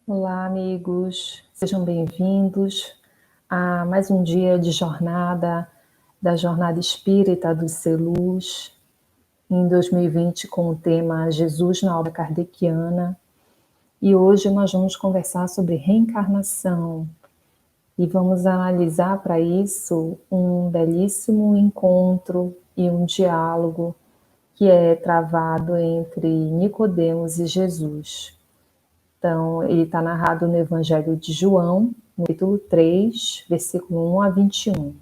Olá, amigos, sejam bem-vindos a mais um dia de jornada, da Jornada Espírita do Ser Luz, em 2020, com o tema Jesus na obra kardeciana. E hoje nós vamos conversar sobre reencarnação e vamos analisar para isso um belíssimo encontro e um diálogo que é travado entre Nicodemos e Jesus. Então, ele está narrado no Evangelho de João, no capítulo 3, versículo 1 a 21.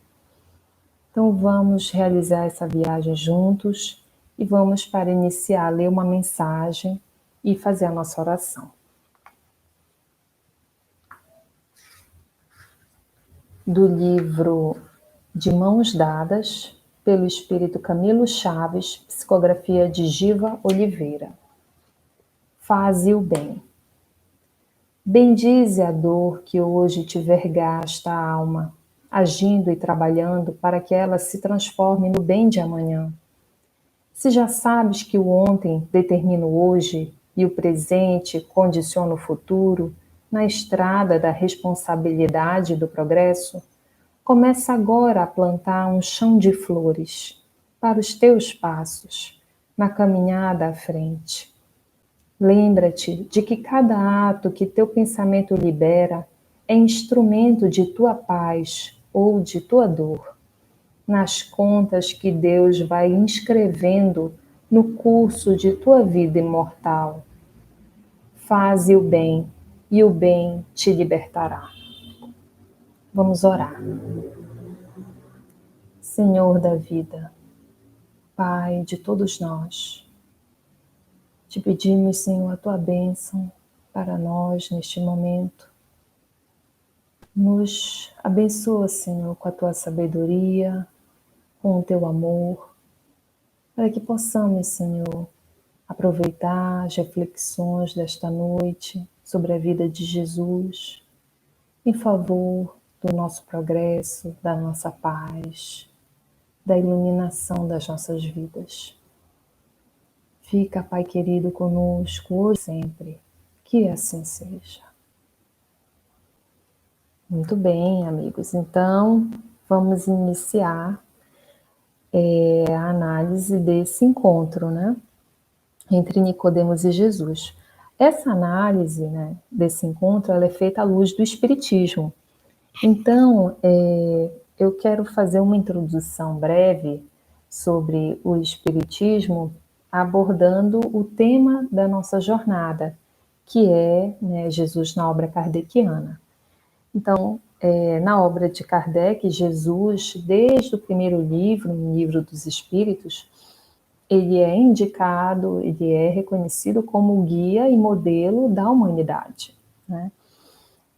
Então, vamos realizar essa viagem juntos e vamos, para iniciar, ler uma mensagem e fazer a nossa oração. Do livro De Mãos Dadas, pelo Espírito Camilo Chaves, psicografia de Giva Oliveira. Faze o bem. Bendize a dor que hoje te vergasta a alma, agindo e trabalhando para que ela se transforme no bem de amanhã. Se já sabes que o ontem determina o hoje e o presente condiciona o futuro, na estrada da responsabilidade e do progresso, começa agora a plantar um chão de flores para os teus passos, na caminhada à frente. Lembra-te de que cada ato que teu pensamento libera é instrumento de tua paz ou de tua dor, nas contas que Deus vai inscrevendo no curso de tua vida imortal. Faze o bem e o bem te libertará. Vamos orar. Senhor da vida, Pai de todos nós, te pedimos, Senhor, a tua bênção para nós neste momento. Nos abençoa, Senhor, com a tua sabedoria, com o teu amor, para que possamos, Senhor, aproveitar as reflexões desta noite sobre a vida de Jesus, em favor do nosso progresso, da nossa paz, da iluminação das nossas vidas. Fica, Pai querido, conosco hoje e sempre, que assim seja. Muito bem, amigos. Então, vamos iniciar a análise desse encontro, né, entre Nicodemos e Jesus. Essa análise, né, desse encontro, ela é feita à luz do Espiritismo. Então, eu quero fazer uma introdução breve sobre o Espiritismo, abordando o tema da nossa jornada, que é, né, Jesus na obra kardeciana. Então, na obra de Kardec, Jesus, desde o primeiro livro, no Livro dos Espíritos, ele é indicado, ele é reconhecido como guia e modelo da humanidade, né?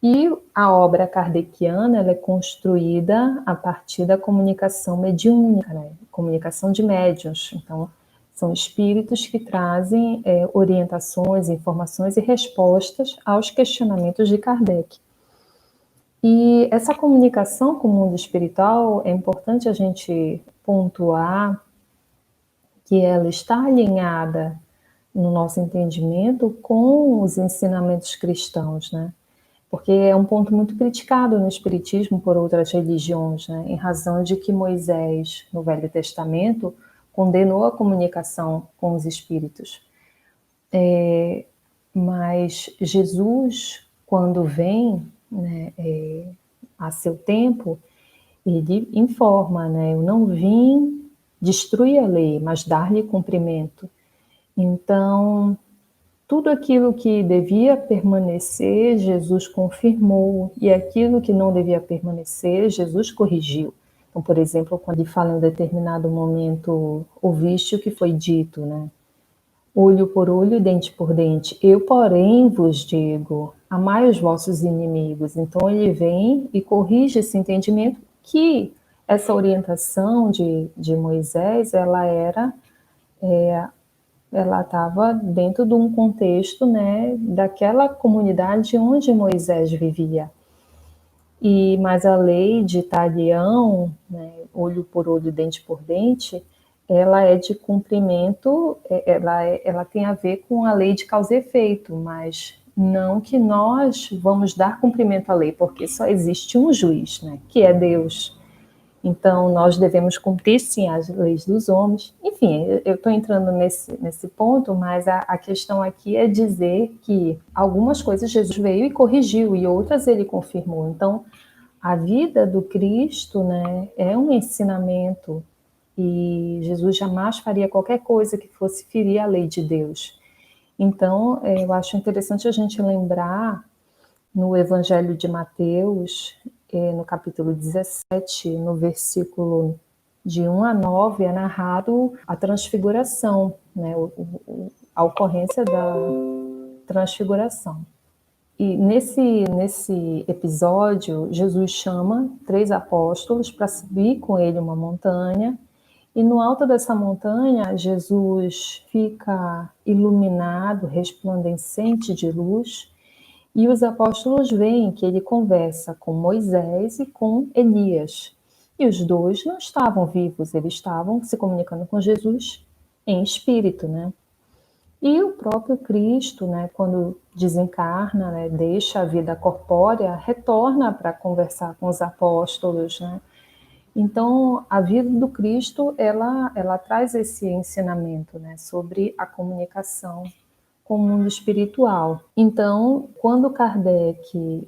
E a obra kardeciana, ela é construída a partir da comunicação mediúnica, né? Comunicação de médiuns. Então, são espíritos que trazem orientações, informações e respostas aos questionamentos de Kardec. E essa comunicação com o mundo espiritual, é importante a gente pontuar que ela está alinhada, no nosso entendimento, com os ensinamentos cristãos, né? Porque é um ponto muito criticado no Espiritismo por outras religiões, né? Em razão de que Moisés, no Velho Testamento, condenou a comunicação com os espíritos. Mas Jesus, quando vem, né, a seu tempo, ele informa, né? Eu não vim destruir a lei, mas dar-lhe cumprimento. Então, tudo aquilo que devia permanecer, Jesus confirmou, e aquilo que não devia permanecer, Jesus corrigiu. Então, por exemplo, quando ele fala em determinado momento, ouviste o que foi dito, né? Olho por olho, dente por dente. Eu, porém, vos digo, amai os vossos inimigos. Então, ele vem e corrige esse entendimento que essa orientação de Moisés, ela estava dentro de um contexto, né, daquela comunidade onde Moisés vivia. Mas a lei de Talião, né, olho por olho, dente por dente, ela é de cumprimento, ela tem a ver com a lei de causa e efeito, mas Não que nós vamos dar cumprimento à lei, porque só existe um juiz, né, que é Deus. Então, nós devemos cumprir, sim, as leis dos homens. Enfim, eu estou entrando nesse ponto, mas a questão aqui é dizer que algumas coisas Jesus veio e corrigiu, e outras ele confirmou. Então, a vida do Cristo, né, é um ensinamento, e Jesus jamais faria qualquer coisa que fosse ferir a lei de Deus. Então, eu acho interessante a gente lembrar no Evangelho de Mateus, no capítulo 17, no versículo de 1 a 9, é narrado a transfiguração, né, a ocorrência da transfiguração. E nesse episódio, Jesus chama 3 apóstolos para subir com ele uma montanha, e no alto dessa montanha, Jesus fica iluminado, resplandecente de luz, e os apóstolos veem que ele conversa com Moisés e com Elias. E os dois não estavam vivos, eles estavam se comunicando com Jesus em espírito, né? E o próprio Cristo, né, quando desencarna, né, deixa a vida corpórea, retorna para conversar com os apóstolos, né? Então, a vida do Cristo, ela traz esse ensinamento, né, sobre a comunicação com o mundo espiritual. Então, quando Kardec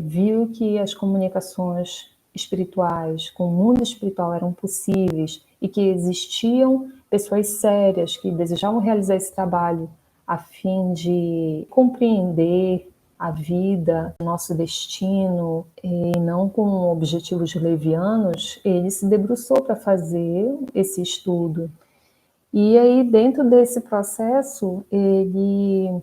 viu que as comunicações espirituais com o mundo espiritual eram possíveis e que existiam pessoas sérias que desejavam realizar esse trabalho a fim de compreender a vida, nosso destino, e não com objetivos levianos, ele se debruçou para fazer esse estudo. E aí, dentro desse processo, ele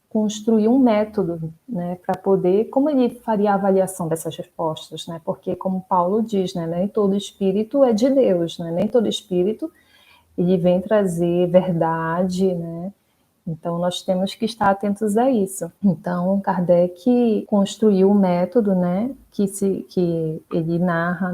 construiu um método, né, para poder, como ele faria a avaliação dessas respostas, né? Porque, como Paulo diz, né, nem todo espírito é de Deus, né? Nem todo espírito ele vem trazer verdade, né? Então, nós temos que estar atentos a isso. Então, Kardec construiu um método, né, que ele narra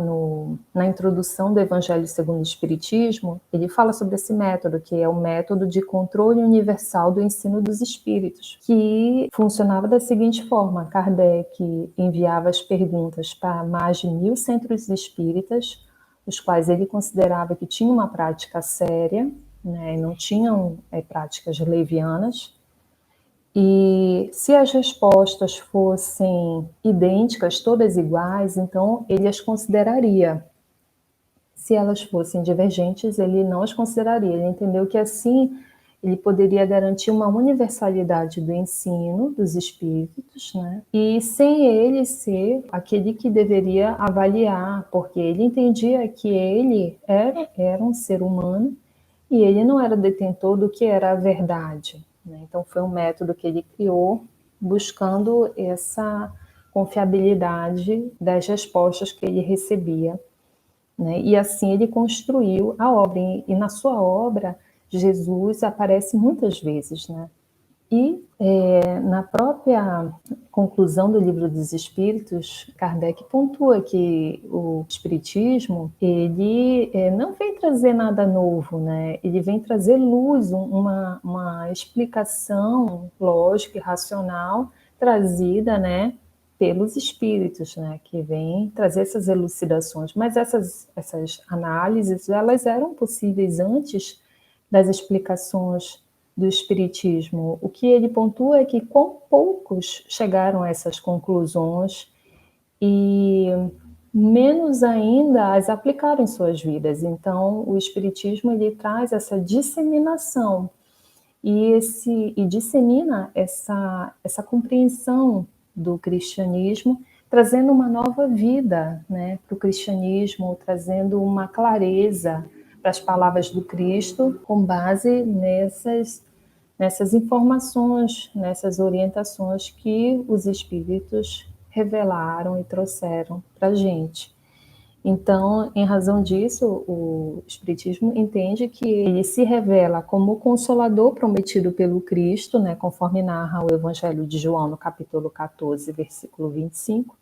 na introdução do Evangelho segundo o Espiritismo. Ele fala sobre esse método, que é o método de controle universal do ensino dos espíritos, que funcionava da seguinte forma: Kardec enviava as perguntas para mais de 1.000 centros espíritas, os quais ele considerava que tinham uma prática séria, né, não tinham práticas levianas, e se as respostas fossem idênticas, todas iguais, então ele as consideraria. Se elas fossem divergentes, ele não as consideraria. Ele entendeu que assim ele poderia garantir uma universalidade do ensino dos espíritos, né? E sem ele ser aquele que deveria avaliar, porque ele entendia que ele era um ser humano e ele não era detentor do que era a verdade, né? Então foi um método que ele criou buscando essa confiabilidade das respostas que ele recebia, né? E assim ele construiu a obra, e na sua obra Jesus aparece muitas vezes, né? E na própria conclusão do Livro dos Espíritos, Kardec pontua que o Espiritismo, ele não vem trazer nada novo, né? Ele vem trazer luz, uma explicação lógica e racional trazida, né, pelos espíritos, né, que vêm trazer essas elucidações. Mas essas análises, elas eram possíveis antes das explicações do Espiritismo. O que ele pontua é que quão poucos chegaram a essas conclusões e menos ainda as aplicaram em suas vidas. Então, o Espiritismo ele traz essa disseminação e dissemina essa compreensão do cristianismo, trazendo uma nova vida, né, para o cristianismo, trazendo uma clareza para as palavras do Cristo, com base nessas informações, nessas orientações que os espíritos revelaram e trouxeram para a gente. Então, em razão disso, o Espiritismo entende que ele se revela como o consolador prometido pelo Cristo, né, conforme narra o Evangelho de João, no capítulo 14, versículo 25.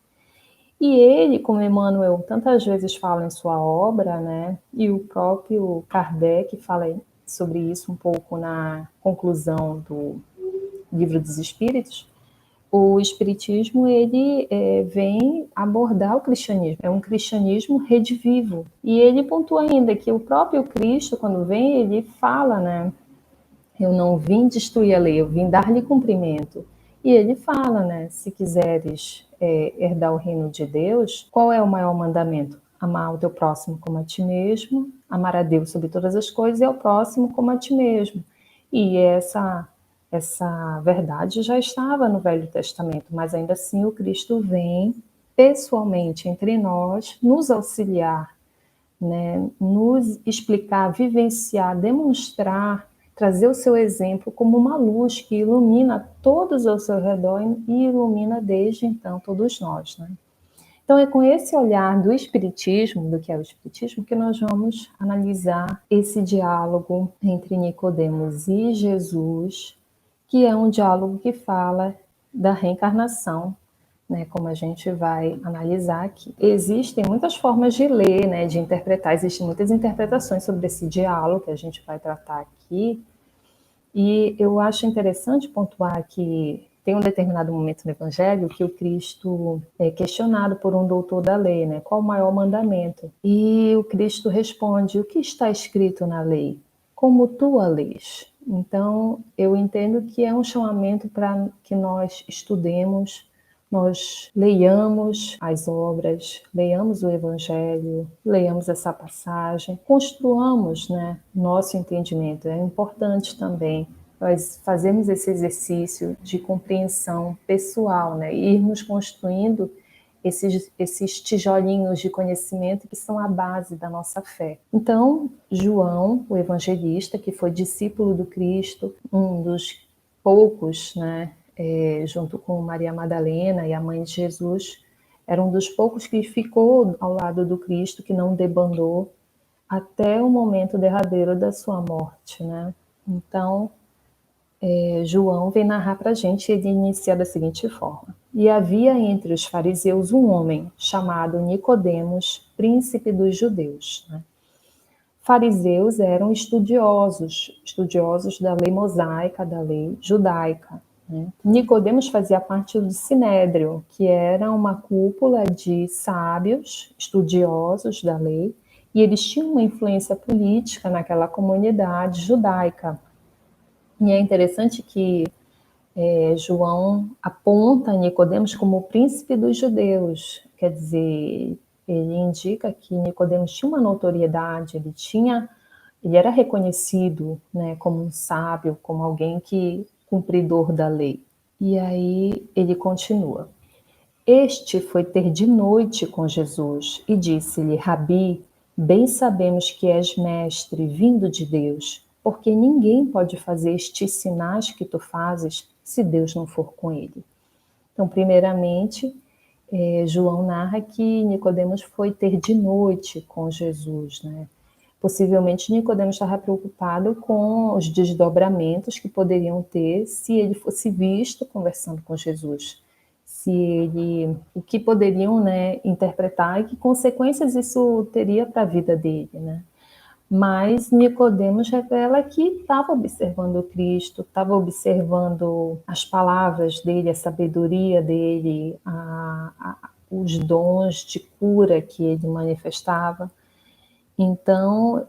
E ele, como Emmanuel tantas vezes fala em sua obra, né, e o próprio Kardec fala sobre isso um pouco na conclusão do Livro dos Espíritos, o Espiritismo ele vem abordar o cristianismo, é um cristianismo redivivo. E ele pontua ainda que o próprio Cristo, quando vem, ele fala, né? Eu não vim destruir a lei, eu vim dar-lhe cumprimento. E ele fala, né? Se quiseres herdar o reino de Deus, qual é o maior mandamento? Amar o teu próximo como a ti mesmo, amar a Deus sobre todas as coisas e ao próximo como a ti mesmo. E essa verdade já estava no Velho Testamento, mas ainda assim o Cristo vem pessoalmente entre nós, nos auxiliar, né, nos explicar, vivenciar, demonstrar, trazer o seu exemplo como uma luz que ilumina todos ao seu redor e ilumina desde então todos nós, né? Então é com esse olhar do Espiritismo, do que é o Espiritismo, que nós vamos analisar esse diálogo entre Nicodemos e Jesus, que é um diálogo que fala da reencarnação, né, como a gente vai analisar aqui. Existem muitas formas de ler, né, de interpretar, existem muitas interpretações sobre esse diálogo que a gente vai tratar aqui, e eu acho interessante pontuar que tem um determinado momento no Evangelho que o Cristo é questionado por um doutor da lei, né, qual o maior mandamento? E o Cristo responde, o que está escrito na lei? Como tu a lês? Então, eu entendo que é um chamamento para que nós estudemos, nós leiamos as obras, leiamos o Evangelho, leiamos essa passagem, construamos, né, nosso entendimento. É importante também nós fazermos esse exercício de compreensão pessoal, né, irmos construindo esses tijolinhos de conhecimento que são a base da nossa fé. Então, João, o evangelista, que foi discípulo do Cristo, um dos poucos, né, junto com Maria Madalena e a mãe de Jesus, era um dos poucos que ficou ao lado do Cristo, que não debandou até o momento derradeiro da sua morte, né? Então, João vem narrar para a gente, ele inicia da seguinte forma. E havia entre os fariseus um homem chamado Nicodemos, príncipe dos judeus. Né? Fariseus eram estudiosos da lei mosaica, da lei judaica. Né? Nicodemos fazia parte do Sinédrio, que era uma cúpula de sábios, estudiosos da lei, e eles tinham uma influência política naquela comunidade judaica. E é interessante que João aponta Nicodemos como o príncipe dos judeus, quer dizer, ele indica que Nicodemos tinha uma notoriedade, ele era reconhecido, né, como um sábio, como alguém que cumpridor da lei. E aí ele continua. Este foi ter de noite com Jesus e disse-lhe, Rabi, bem sabemos que és mestre, vindo de Deus, porque ninguém pode fazer estes sinais que tu fazes se Deus não for com ele. Então, primeiramente, João narra que Nicodemos foi ter de noite com Jesus, né? Possivelmente Nicodemos estava preocupado com os desdobramentos que poderiam ter se ele fosse visto conversando com Jesus, o que poderiam, né, interpretar e que consequências isso teria para a vida dele, né? Mas Nicodemos revela que estava observando Cristo, estava observando as palavras dele, a sabedoria dele, os dons de cura que ele manifestava. Então,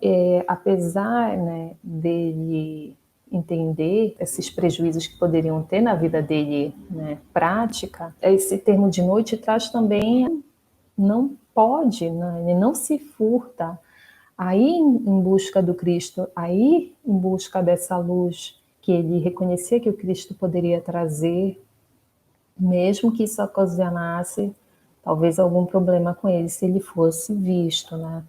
apesar, né, dele entender esses prejuízos que poderiam ter na vida dele, né, prática, esse termo de noite traz também, não pode, né, ele não se furta a ir em busca do Cristo, a ir em busca dessa luz que ele reconhecia que o Cristo poderia trazer, mesmo que isso ocasionasse talvez algum problema com ele, se ele fosse visto, né?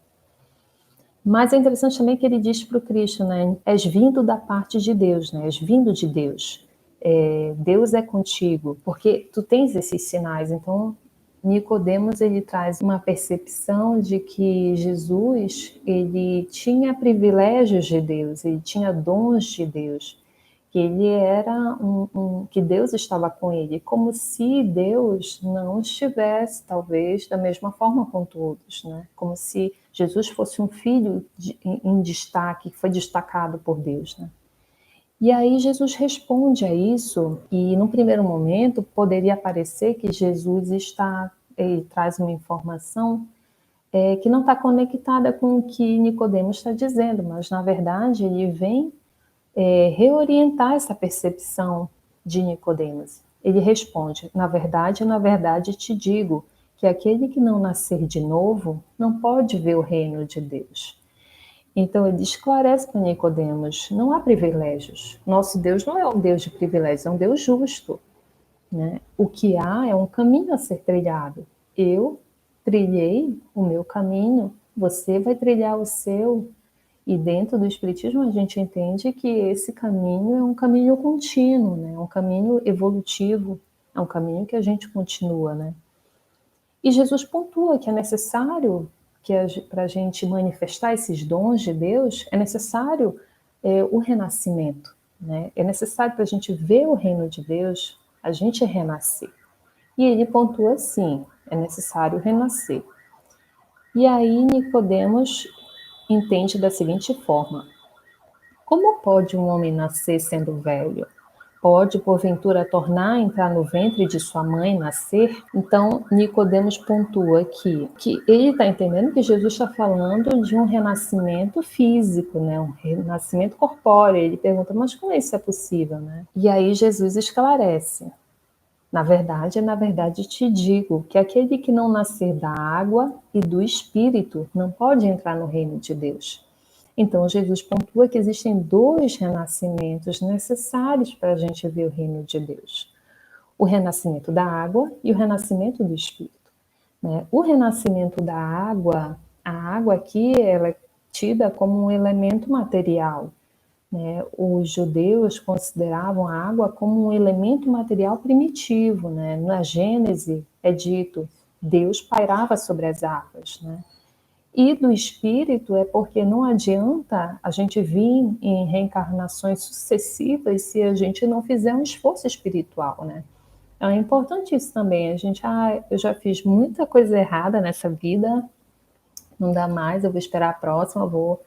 Mas é interessante também que ele diz para o Cristo, né? És vindo da parte de Deus, né? És vindo de Deus. Deus é contigo, porque tu tens esses sinais. Então, Nicodemos ele traz uma percepção de que Jesus ele tinha privilégios de Deus, ele tinha dons de Deus, que ele era que Deus estava com ele, como se Deus não estivesse, talvez, da mesma forma com todos, né? Como se Jesus fosse um filho em destaque, que foi destacado por Deus, né? E aí Jesus responde a isso, e num primeiro momento poderia parecer que Jesus ele traz uma informação que não está conectada com o que Nicodemos está dizendo, mas na verdade ele vem reorientar essa percepção de Nicodemos. Ele responde: na verdade te digo que aquele que não nascer de novo não pode ver o reino de Deus. Então ele esclarece para Nicodemos: não há privilégios. Nosso Deus não é um Deus de privilégios, é um Deus justo, né? O que há é um caminho a ser trilhado. Eu trilhei o meu caminho, você vai trilhar o seu. E dentro do Espiritismo a gente entende que esse caminho é um caminho contínuo, né? É um caminho evolutivo, é um caminho que a gente continua, né? E Jesus pontua que é necessário que para a gente manifestar esses dons de Deus, é necessário o renascimento, né? É necessário para a gente ver o reino de Deus, a gente renascer. E ele pontua assim: é necessário renascer. E aí Nicodemos entende da seguinte forma: como pode um homem nascer sendo velho? Pode, porventura, tornar a entrar no ventre de sua mãe, nascer? Então, Nicodemos pontua aqui que ele está entendendo que Jesus está falando de um renascimento físico, né? Um renascimento corpóreo. Ele pergunta, mas como isso é possível, né? E aí Jesus esclarece: na verdade te digo que aquele que não nascer da água e do Espírito não pode entrar no reino de Deus. Então, Jesus pontua que existem dois renascimentos necessários para a gente ver o reino de Deus: o renascimento da água e o renascimento do Espírito, né? O renascimento da água, a água aqui ela é tida como um elemento material, né? Os judeus consideravam a água como um elemento material primitivo, né? Na Gênese é dito: Deus pairava sobre as águas, né? E do espírito é porque não adianta a gente vir em reencarnações sucessivas se a gente não fizer um esforço espiritual, né? Então é importante isso também. A gente, eu já fiz muita coisa errada nessa vida, não dá mais, eu vou esperar a próxima, eu vou.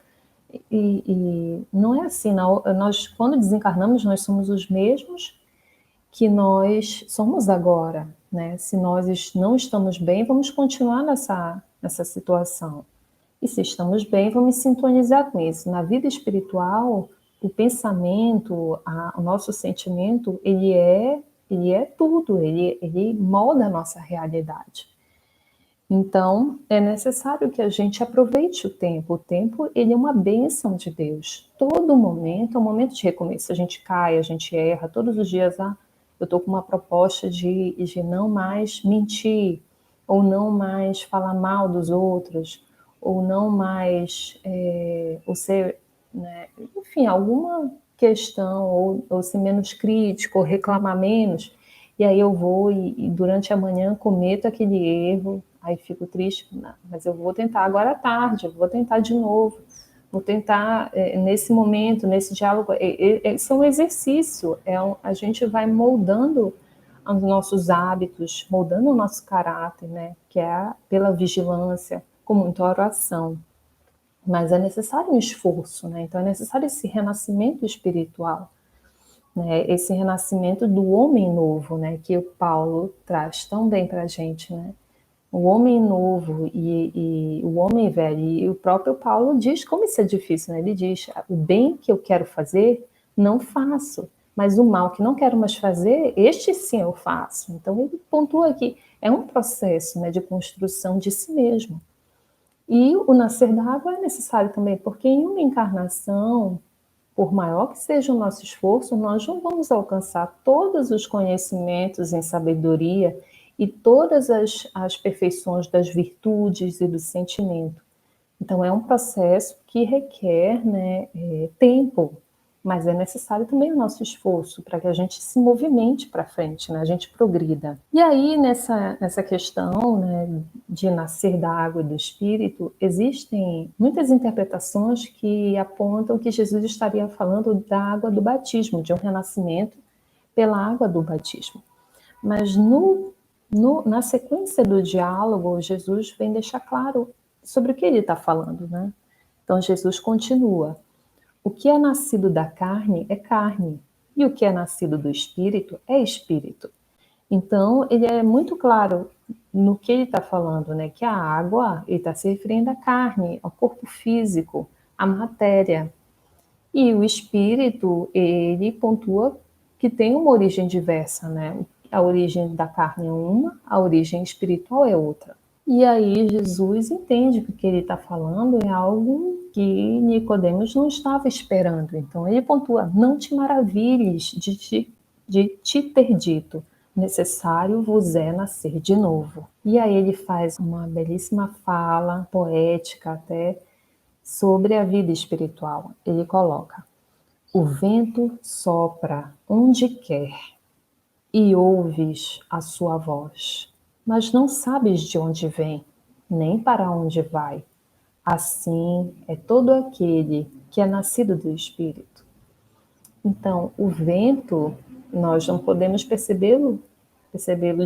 E não é assim, não. Nós, quando desencarnamos, nós somos os mesmos que nós somos agora, né? Se nós não estamos bem, vamos continuar nessa situação. E se estamos bem, vamos sintonizar com isso. Na vida espiritual, o pensamento, o nosso sentimento, ele é tudo, ele molda a nossa realidade. Então, é necessário que a gente aproveite o tempo. O tempo, ele é uma bênção de Deus. Todo momento é um momento de recomeço. A gente cai, a gente erra. Todos os dias, eu estou com uma proposta de não mais mentir, ou não mais falar mal dos outros, ou não mais, ou ser, né, enfim, alguma questão, ou ser menos crítico, ou reclamar menos. E aí eu vou e durante a manhã cometo aquele erro, aí fico triste, não, mas eu vou tentar agora à tarde, eu vou tentar de novo, vou tentar nesse momento, nesse diálogo. Isso é um exercício, a gente vai moldando os nossos hábitos, moldando o nosso caráter, né? Que é pela vigilância, com muita oração. Mas é necessário um esforço, né? Então é necessário esse renascimento espiritual, né? Esse renascimento do homem novo, né? Que o Paulo traz tão bem para a gente, né? O homem novo e o homem velho. E o próprio Paulo diz como isso é difícil, né? Ele diz: o bem que eu quero fazer, não faço, mas o mal que não quero mais fazer, este sim eu faço. Então ele pontua aqui, é um processo, né, de construção de si mesmo. E o nascer da água é necessário também, porque em uma encarnação, por maior que seja o nosso esforço, nós não vamos alcançar todos os conhecimentos em sabedoria e todas as perfeições das virtudes e do sentimento. Então, é um processo que requer, né, tempo, mas é necessário também o nosso esforço para que a gente se movimente para frente, né, a gente progrida. E aí, nessa questão, né, de nascer da água e do Espírito, existem muitas interpretações que apontam que Jesus estaria falando da água do batismo, de um renascimento pela água do batismo. Mas na sequência do diálogo, Jesus vem deixar claro sobre o que ele está falando, né? Então Jesus continua: O que é nascido da carne é carne, e o que é nascido do espírito é espírito. Então, ele é muito claro no que ele está falando, né? Que a água, ele está se referindo à carne, ao corpo físico, à matéria. E o espírito, ele pontua que tem uma origem diversa, né? A origem da carne é uma, a origem espiritual é outra. E aí Jesus entende que o que ele está falando é algo que Nicodemos não estava esperando. Então ele pontua: não te maravilhes de te ter dito, necessário vos é nascer de novo. E aí ele faz uma belíssima fala, poética até, sobre a vida espiritual. Ele coloca: o vento sopra onde quer e ouves a sua voz, mas não sabes de onde vem, nem para onde vai. Assim é todo aquele que é nascido do Espírito. Então, o vento, nós não podemos percebê-lo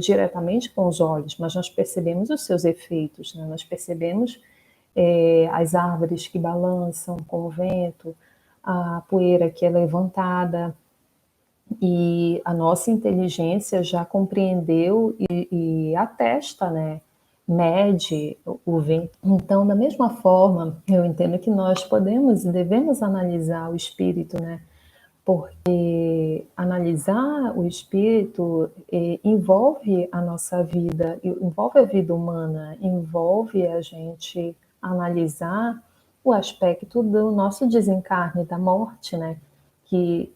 diretamente com os olhos, mas nós percebemos os seus efeitos, né? Nós percebemos as árvores que balançam com o vento, a poeira que é levantada, e a nossa inteligência já compreendeu e atesta, né? Mede o vento. Então, da mesma forma, eu entendo que nós podemos e devemos analisar o espírito, né? Porque analisar o espírito envolve a nossa vida, envolve a vida humana, envolve a gente analisar o aspecto do nosso desencarne, da morte, né? Que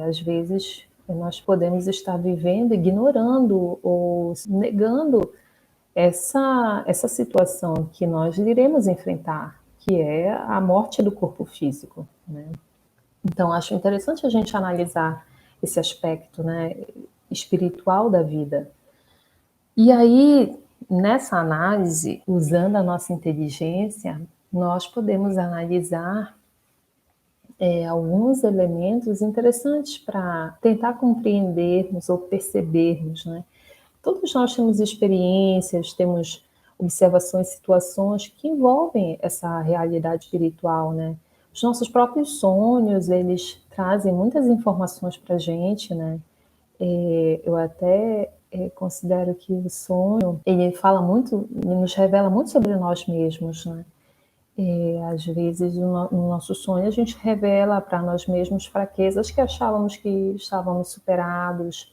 às vezes nós podemos estar vivendo, ignorando ou negando essa situação que nós iremos enfrentar, que é a morte do corpo físico, né? Então, acho interessante a gente analisar esse aspecto, né, espiritual da vida. E aí, nessa análise, usando a nossa inteligência, nós podemos analisar alguns elementos interessantes para tentar compreendermos ou percebermos, né? Todos nós temos experiências, temos observações, situações que envolvem essa realidade espiritual, né? Os nossos próprios sonhos, eles trazem muitas informações para a gente, né? Eu até considero que o sonho, ele fala muito, ele nos revela muito sobre nós mesmos, né? Às vezes, no nosso sonho, a gente revela para nós mesmos fraquezas que achávamos que estávamos superados,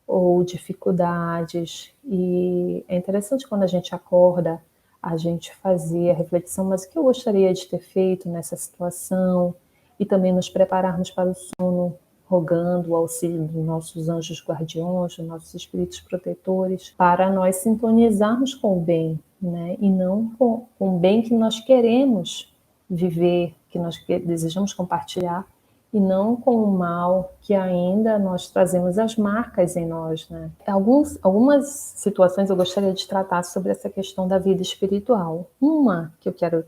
ou dificuldades. E é interessante quando a gente acorda, a gente fazer a reflexão, mas o que eu gostaria de ter feito nessa situação? E também nos prepararmos para o sono, rogando o auxílio dos nossos anjos guardiões, dos nossos espíritos protetores, para nós sintonizarmos com o bem, né? E não com o bem que nós queremos viver, que nós desejamos compartilhar, e não com o mal que ainda nós trazemos as marcas em nós, né? Algumas situações eu gostaria de tratar sobre essa questão da vida espiritual. Uma que eu quero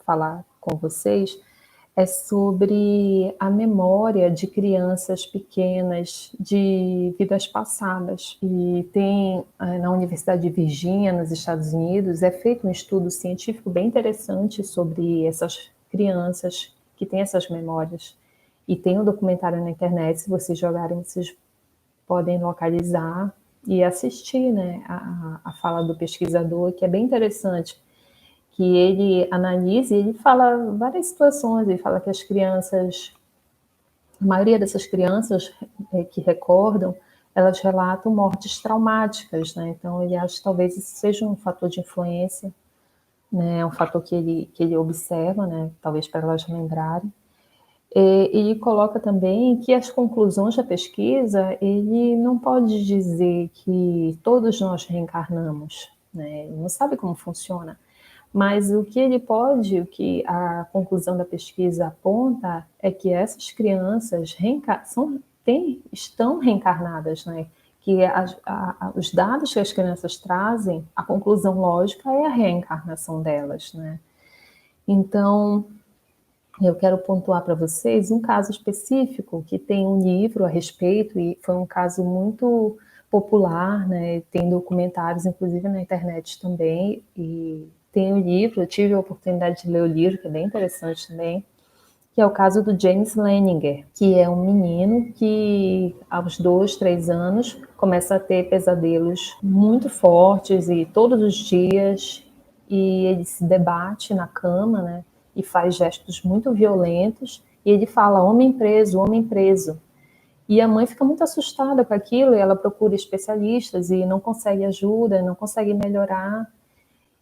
falar com vocês é sobre a memória de crianças pequenas de vidas passadas. E tem, na Universidade de Virgínia, nos Estados Unidos, é feito um estudo científico bem interessante sobre essas crianças que têm essas memórias. E tem um documentário na internet, se vocês jogarem, vocês podem localizar e assistir, né, a fala do pesquisador, que é bem interessante, que ele analisa e ele fala várias situações. Ele fala que as crianças, a maioria dessas crianças que recordam, elas relatam mortes traumáticas, né? Então ele acha que talvez isso seja um fator de influência, né? Um fator que ele observa, né? Talvez para elas lembrarem. Ele coloca também que as conclusões da pesquisa, ele não pode dizer que todos nós reencarnamos, né? Ele não sabe como funciona. Mas o que ele pode, o que a conclusão da pesquisa aponta é que essas crianças estão reencarnadas, né? Que os dados que as crianças trazem, a conclusão lógica é a reencarnação delas, né? Então, eu quero pontuar para vocês um caso específico que tem um livro a respeito e foi um caso muito popular, né? Tem documentários, inclusive na internet também, e tem o livro. Eu tive a oportunidade de ler o livro, que é bem interessante também, que é o caso do James Leininger, que é um menino que aos 2, 3 anos começa a ter pesadelos muito fortes e todos os dias, e ele se debate na cama, né, e faz gestos muito violentos, e ele fala homem preso, homem preso. E a mãe fica muito assustada com aquilo, e ela procura especialistas e não consegue ajuda, não consegue melhorar.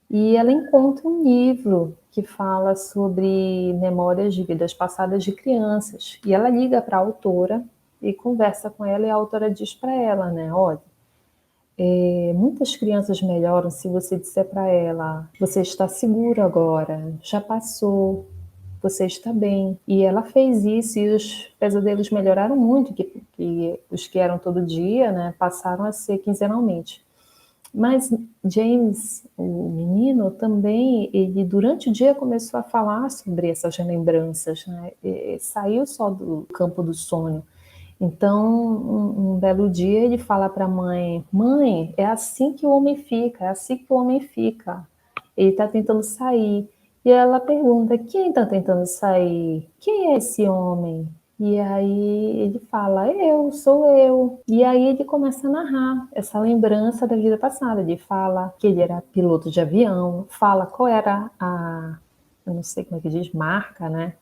E ela encontra um livro que fala sobre memórias de vidas passadas de crianças. E ela liga para a autora e conversa com ela, e a autora diz para ela, né, olha, muitas crianças melhoram se você disser para ela, você está seguro agora, já passou, você está bem. E ela fez isso e os pesadelos melhoraram muito, que os que eram todo dia, né, passaram a ser quinzenalmente. Mas James, o menino, também, ele durante o dia começou a falar sobre essas lembranças, né? Saiu só do campo do sonho. Então, um belo dia ele fala para a mãe: mãe, é assim que o homem fica, é assim que o homem fica. Ele está tentando sair. E ela pergunta: quem está tentando sair? Quem é esse homem? E aí ele fala: eu, sou eu. E aí ele começa a narrar essa lembrança da vida passada. Ele fala que ele era piloto de avião, fala qual era eu não sei como é que diz, marca, né?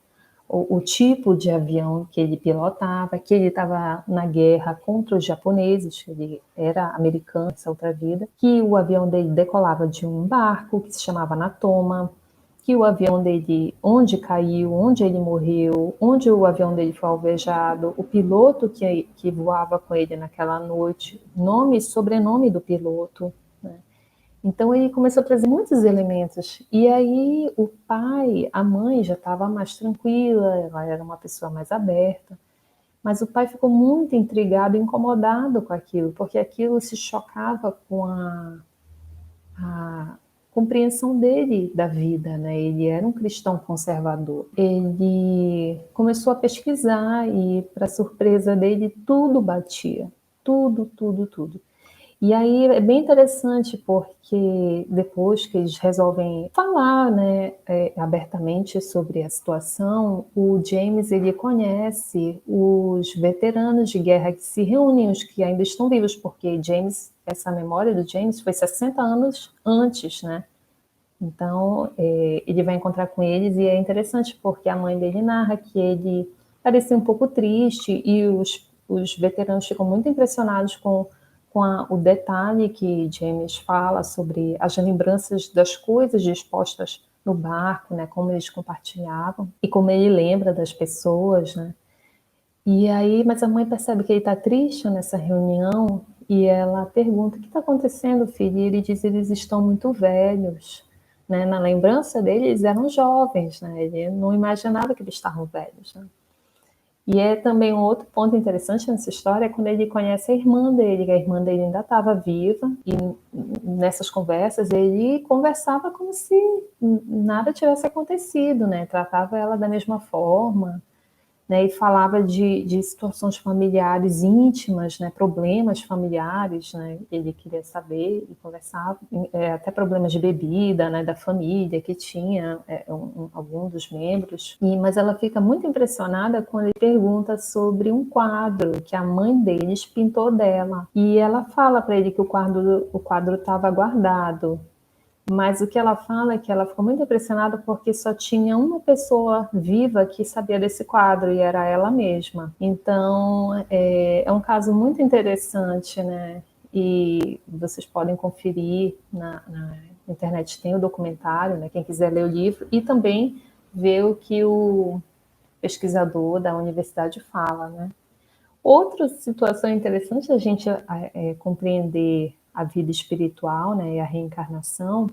O tipo de avião que ele pilotava, que ele estava na guerra contra os japoneses, que ele era americano nessa outra vida, que o avião dele decolava de um barco que se chamava Natoma, que o avião dele, onde caiu, onde ele morreu, onde o avião dele foi alvejado, o piloto que voava com ele naquela noite, nome e sobrenome do piloto, né? Então ele começou a trazer muitos elementos. E aí o pai, a mãe já estava mais tranquila, ela era uma pessoa mais aberta. Mas o pai ficou muito intrigado, incomodado com aquilo, porque aquilo se chocava com a compreensão dele da vida, né? Ele era um cristão conservador. Ele começou a pesquisar e, para surpresa dele, tudo batia. Tudo, tudo, tudo. E aí é bem interessante porque depois que eles resolvem falar, né, abertamente sobre a situação, o James ele conhece os veteranos de guerra que se reúnem, os que ainda estão vivos, porque James, essa memória do James foi 60 anos antes, né? Então ele vai encontrar com eles e é interessante porque a mãe dele narra que ele parecia um pouco triste e os veteranos ficam muito impressionados com o detalhe que James fala sobre as lembranças das coisas dispostas no barco, né, como eles compartilhavam e como ele lembra das pessoas, né? E aí, mas a mãe percebe que ele está triste nessa reunião e ela pergunta: o que está acontecendo, filho? E ele diz: eles estão muito velhos, né? Na lembrança dele, eles eram jovens, né? Ele não imaginava que eles estavam velhos, né? E é também um outro ponto interessante nessa história é quando ele conhece a irmã dele, que a irmã dele ainda estava viva, e nessas conversas ele conversava como se nada tivesse acontecido, né? Tratava ela da mesma forma, né, e falava de situações familiares íntimas, né, problemas familiares, né, ele queria saber e conversava, até problemas de bebida, né, da família que tinha algum dos membros. Mas ela fica muito impressionada quando ele pergunta sobre um quadro que a mãe deles pintou dela. E ela fala para ele que o quadro estava guardado. Mas o que ela fala é que ela ficou muito impressionada porque só tinha uma pessoa viva que sabia desse quadro e era ela mesma. Então, é um caso muito interessante, né? E vocês podem conferir na internet, tem o documentário, né? Quem quiser ler o livro e também ver o que o pesquisador da universidade fala, né? Outra situação interessante a gente compreender a vida espiritual, né, e a reencarnação,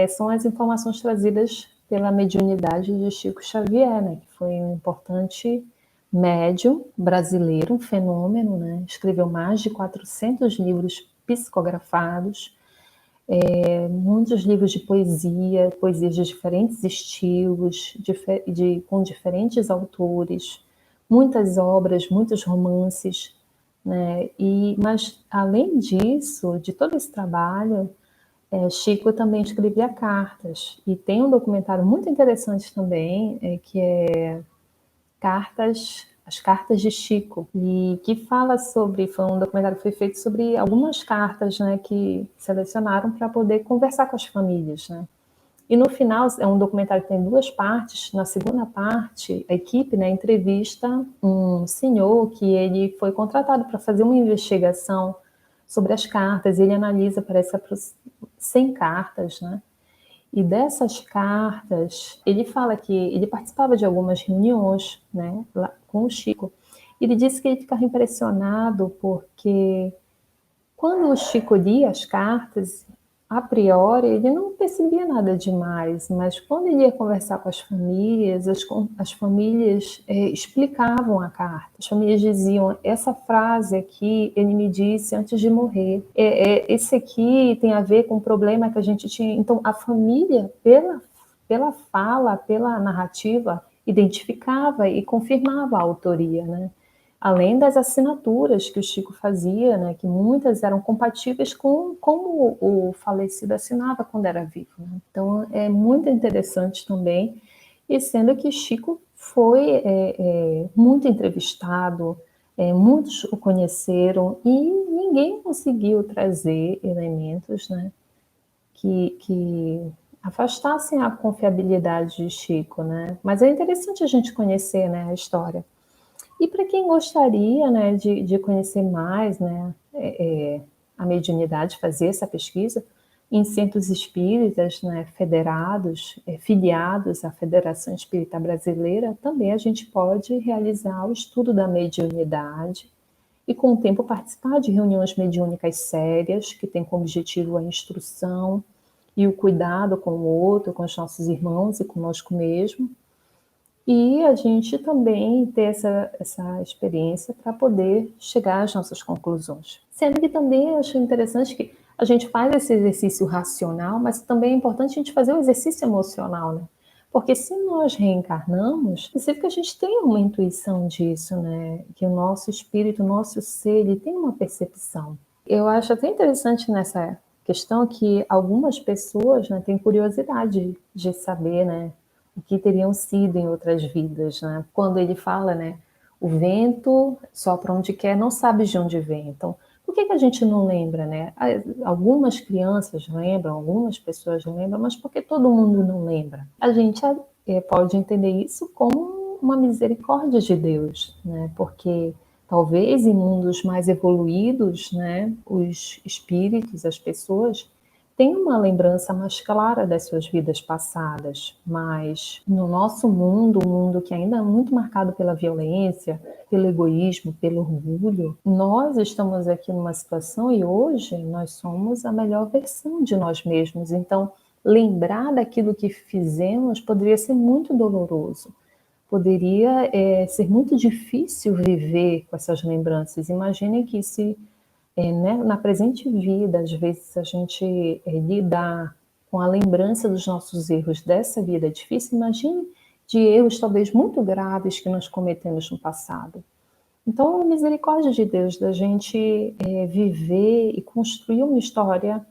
são as informações trazidas pela mediunidade de Chico Xavier, né, que foi um importante médium brasileiro, um fenômeno, né, escreveu mais de 400 livros psicografados, muitos livros de poesia, poesias de diferentes estilos, com diferentes autores, muitas obras, muitos romances, né? Mas além disso, de todo esse trabalho, Chico também escrevia cartas e tem um documentário muito interessante também, que é As Cartas de Chico, e que fala sobre, foi um documentário que foi feito sobre algumas cartas, né, que selecionaram para poder conversar com as famílias, né. E no final, é um documentário que tem 2 partes. Na segunda parte, a equipe, né, entrevista um senhor que ele foi contratado para fazer uma investigação sobre as cartas. Ele analisa, parece, 100 cartas, né? E dessas cartas, ele fala que ele participava de algumas reuniões, né, lá com o Chico. Ele disse que ele ficava impressionado porque quando o Chico lia as cartas, a priori, ele não percebia nada demais, mas quando ele ia conversar com as famílias, as famílias explicavam a carta. As famílias diziam: essa frase aqui ele me disse antes de morrer. Esse aqui tem a ver com um problema que a gente tinha. Então, a família, pela fala, pela narrativa, identificava e confirmava a autoria, né? Além das assinaturas que o Chico fazia, né, que muitas eram compatíveis com como o falecido assinava quando era vivo, né? Então é muito interessante também, e sendo que Chico foi muito entrevistado, muitos o conheceram e ninguém conseguiu trazer elementos, né, que afastassem a confiabilidade de Chico, né? Mas é interessante a gente conhecer, né, a história. E para quem gostaria, né, de conhecer mais, né, a mediunidade, fazer essa pesquisa, em centros espíritas, né, federados, filiados à Federação Espírita Brasileira, também a gente pode realizar o estudo da mediunidade e, com o tempo, participar de reuniões mediúnicas sérias, que têm como objetivo a instrução e o cuidado com o outro, com os nossos irmãos e conosco mesmo. E a gente também ter essa experiência para poder chegar às nossas conclusões. Sendo que também eu acho interessante que a gente faz esse exercício racional, mas também é importante a gente fazer o exercício emocional, né? Porque se nós reencarnamos, é possível que a gente tenha uma intuição disso, né? Que o nosso espírito, o nosso ser, ele tem uma percepção. Eu acho até interessante nessa questão que algumas pessoas, né, têm curiosidade de saber, né, o que teriam sido em outras vidas, né? Quando ele fala, né, o vento sopra onde quer, não sabe de onde vem. Então, por que a gente não lembra, né? Algumas crianças lembram, algumas pessoas lembram, mas por que todo mundo não lembra? A gente pode entender isso como uma misericórdia de Deus, né? Porque talvez em mundos mais evoluídos, né, os espíritos, as pessoas tem uma lembrança mais clara das suas vidas passadas, mas no nosso mundo, um mundo que ainda é muito marcado pela violência, pelo egoísmo, pelo orgulho, nós estamos aqui numa situação e hoje nós somos a melhor versão de nós mesmos. Então, lembrar daquilo que fizemos poderia ser muito doloroso. Poderia ser muito difícil viver com essas lembranças. Imaginem que se né, na presente vida, às vezes a gente lidar com a lembrança dos nossos erros dessa vida é difícil, imagine de erros talvez muito graves que nós cometemos no passado. Então, a misericórdia de Deus da gente viver e construir uma história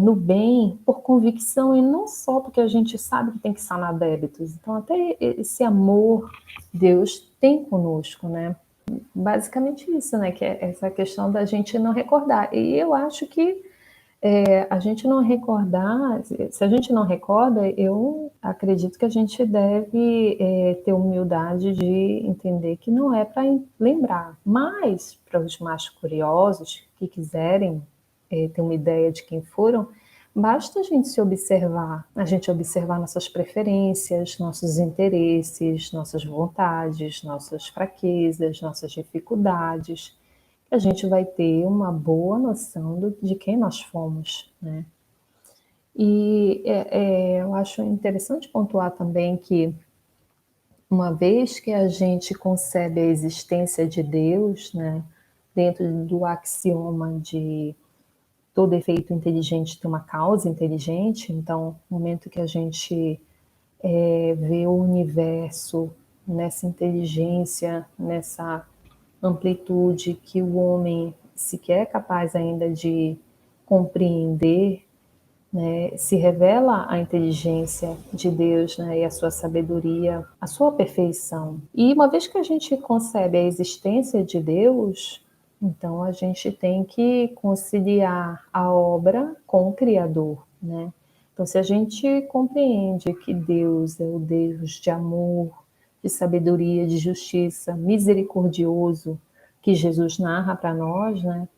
no bem por convicção e não só porque a gente sabe que tem que sanar débitos. Então, até esse amor Deus tem conosco, né? Basicamente isso, né? Que é essa questão da gente não recordar. E eu acho que a gente não recordar, se a gente não recorda, eu acredito que a gente deve ter humildade de entender que não é para lembrar. Mas, para os mais curiosos que quiserem ter uma ideia de quem foram, basta a gente observar nossas preferências, nossos interesses, nossas vontades, nossas fraquezas, nossas dificuldades, que a gente vai ter uma boa noção de quem nós fomos, né? E eu acho interessante pontuar também que, uma vez que a gente concebe a existência de Deus, né, dentro do axioma de todo efeito inteligente tem uma causa inteligente, então, no momento que a gente vê o universo nessa inteligência, nessa amplitude que o homem sequer é capaz ainda de compreender, né, se revela a inteligência de Deus, né, e a sua sabedoria, a sua perfeição. E uma vez que a gente concebe a existência de Deus, então a gente tem que conciliar a obra com o Criador, né? Então, se a gente compreende que Deus é o Deus de amor, de sabedoria, de justiça, misericordioso, que Jesus narra para nós, né?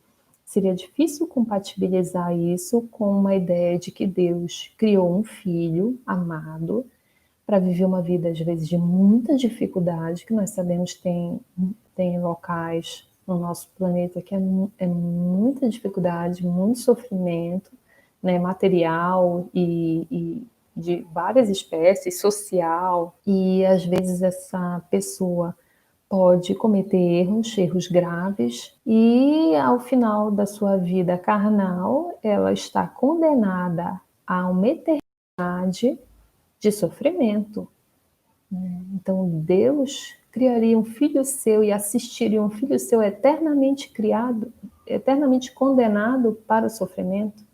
Seria difícil compatibilizar isso com uma ideia de que Deus criou um filho amado para viver uma vida, às vezes, de muita dificuldade, que nós sabemos tem locais no nosso planeta que é muita dificuldade, muito sofrimento, né, material e de várias espécies, social, e às vezes essa pessoa pode cometer erros graves, e ao final da sua vida carnal, ela está condenada a uma eternidade de sofrimento. Então, Deus criaria um filho seu e assistiria um filho seu eternamente criado, eternamente condenado para o sofrimento.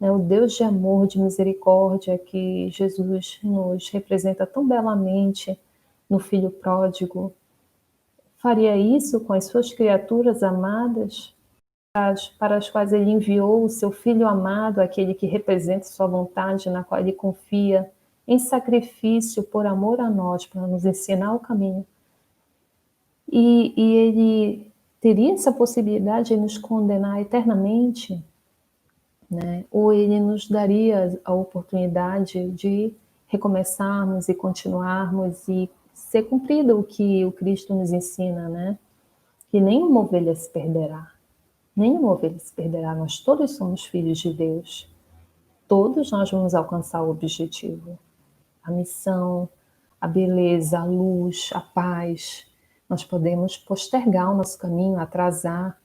O Deus de amor, de misericórdia, que Jesus nos representa tão belamente no Filho Pródigo, faria isso com as suas criaturas amadas, para as quais ele enviou o seu Filho amado, aquele que representa sua vontade, na qual ele confia, em sacrifício por amor a nós, para nos ensinar o caminho. E ele teria essa possibilidade de nos condenar eternamente, né? Ou ele nos daria a oportunidade de recomeçarmos e continuarmos e ser cumprido o que o Cristo nos ensina, né? Que nenhuma ovelha se perderá. Nenhuma ovelha se perderá. Nós todos somos filhos de Deus. Todos nós vamos alcançar o objetivo, a missão, a beleza, a luz, a paz. Nós podemos postergar o nosso caminho, atrasar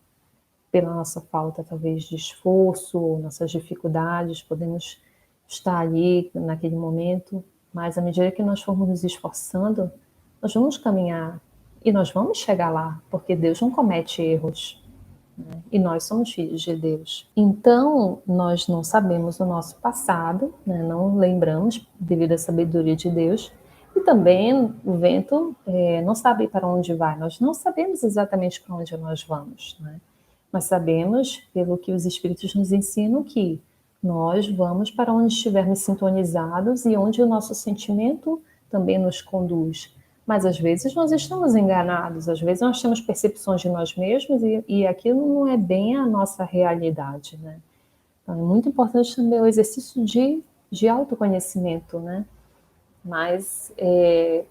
pela nossa falta, talvez, de esforço, ou nossas dificuldades. Podemos estar ali naquele momento, mas à medida que nós formos nos esforçando, nós vamos caminhar e nós vamos chegar lá, porque Deus não comete erros, né? E nós somos filhos de Deus. Então, nós não sabemos o nosso passado, né? Não lembramos devido à sabedoria de Deus, e também o vento não sabe para onde vai, nós não sabemos exatamente para onde nós vamos, né? Nós sabemos, pelo que os Espíritos nos ensinam, que nós vamos para onde estivermos sintonizados e onde o nosso sentimento também nos conduz. Mas às vezes nós estamos enganados, às vezes nós temos percepções de nós mesmos e aquilo não é bem a nossa realidade, né? Então é muito importante também o exercício de autoconhecimento, né? Mas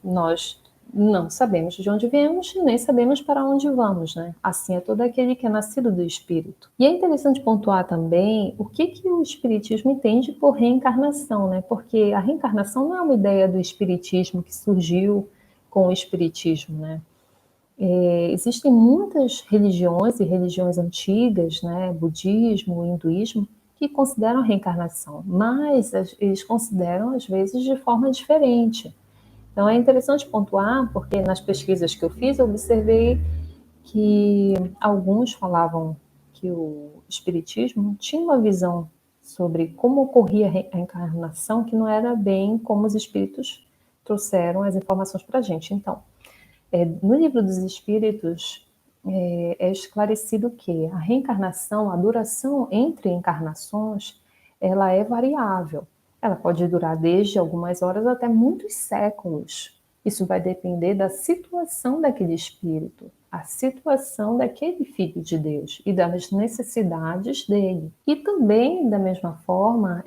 nós não sabemos de onde viemos, nem sabemos para onde vamos, né? Assim é todo aquele que é nascido do Espírito. E é interessante pontuar também o que o Espiritismo entende por reencarnação, né? Porque a reencarnação não é uma ideia do Espiritismo que surgiu com o Espiritismo, né? Existem muitas religiões e religiões antigas, né? Budismo, hinduísmo, que consideram a reencarnação, mas eles consideram, às vezes, de forma diferente. Então, é interessante pontuar, porque nas pesquisas que eu fiz, eu observei que alguns falavam que o Espiritismo tinha uma visão sobre como ocorria a encarnação, que não era bem como os espíritos trouxeram as informações para a gente. Então, no Livro dos Espíritos, é esclarecido que a reencarnação, a duração entre encarnações, ela é variável. Ela pode durar desde algumas horas até muitos séculos. Isso vai depender da situação daquele espírito, a situação daquele filho de Deus e das necessidades dele. E também, da mesma forma,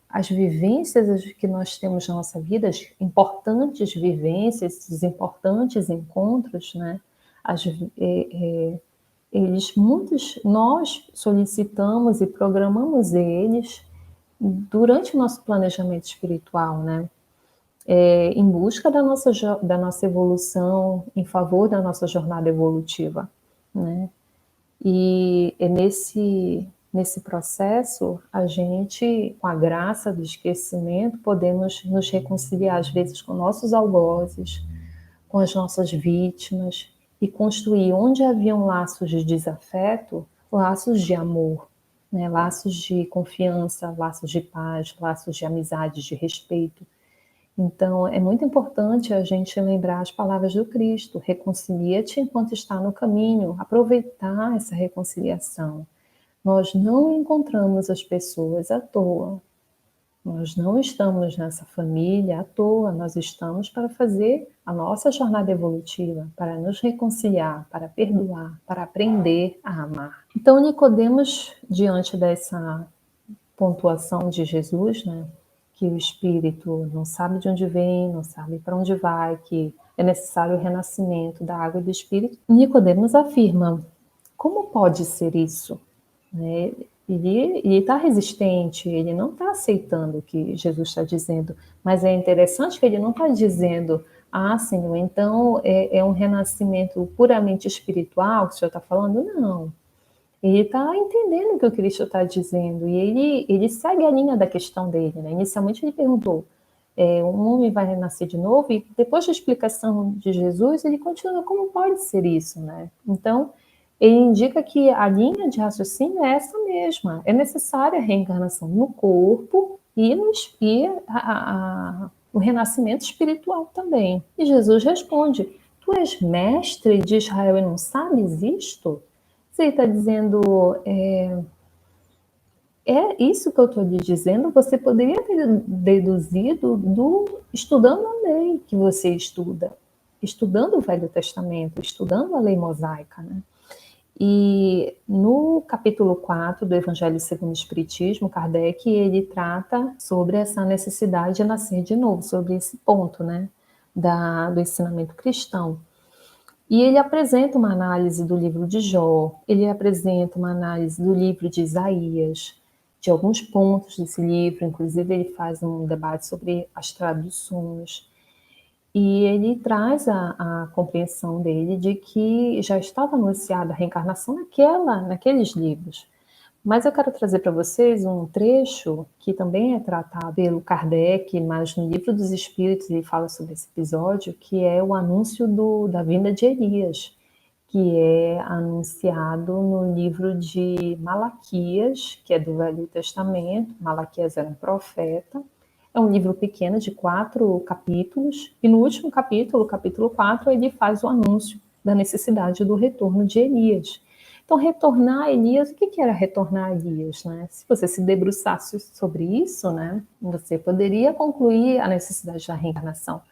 as vivências que nós temos na nossa vida, as importantes vivências, os importantes encontros, né? Nós solicitamos e programamos eles durante o nosso planejamento espiritual, né? Em busca da nossa evolução, em favor da nossa jornada evolutiva, né? E é nesse processo, a gente, com a graça do esquecimento, podemos nos reconciliar, às vezes, com nossos algozes, com as nossas vítimas, e construir, onde haviam laços de desafeto, laços de amor, né? Laços de confiança, laços de paz, laços de amizade, de respeito. Então, é muito importante a gente lembrar as palavras do Cristo: reconcilia-te enquanto está no caminho, aproveitar essa reconciliação. Nós não encontramos as pessoas à toa, nós não estamos nessa família à toa, nós estamos para fazer a nossa jornada evolutiva, para nos reconciliar, para perdoar, para aprender a amar. Então, Nicodemos, diante dessa pontuação de Jesus, né, que o espírito não sabe de onde vem, não sabe para onde vai, que é necessário o renascimento da água e do espírito, Nicodemos afirma: como pode ser isso? Né? Ele está resistente, ele não está aceitando o que Jesus está dizendo, mas é interessante que ele não está dizendo: ah, Senhor, então é um renascimento puramente espiritual que o Senhor está falando? Não. Ele está entendendo o que o Cristo está dizendo e ele segue a linha da questão dele. Né? Inicialmente ele perguntou: um homem vai renascer de novo? E depois da explicação de Jesus, ele continua: como pode ser isso? Né? Então, ele indica que a linha de raciocínio é essa mesma. É necessária a reencarnação no corpo e o renascimento espiritual também. E Jesus responde: tu és mestre de Israel e não sabes isto? Você está dizendo, isso que eu estou lhe dizendo, você poderia ter deduzido estudando a lei que você estuda, estudando o Velho Testamento, estudando a lei mosaica, né? E no capítulo 4 do Evangelho segundo o Espiritismo, Kardec, ele trata sobre essa necessidade de nascer de novo, sobre esse ponto, né, do ensinamento cristão. E ele apresenta uma análise do livro de Jó, ele apresenta uma análise do livro de Isaías, de alguns pontos desse livro, inclusive ele faz um debate sobre as traduções. E ele traz a compreensão dele de que já estava anunciada a reencarnação naqueles livros. Mas eu quero trazer para vocês um trecho que também é tratado pelo Kardec, mas no Livro dos Espíritos ele fala sobre esse episódio, que é o anúncio da vinda de Elias, que é anunciado no livro de Malaquias, que é do Velho Testamento. Malaquias era um profeta. É um livro pequeno de 4 capítulos, e no último capítulo, capítulo 4, ele faz o anúncio da necessidade do retorno de Elias. Então, retornar a Elias, o que era retornar a Elias? Né? Se você se debruçasse sobre isso, né, você poderia concluir a necessidade da reencarnação.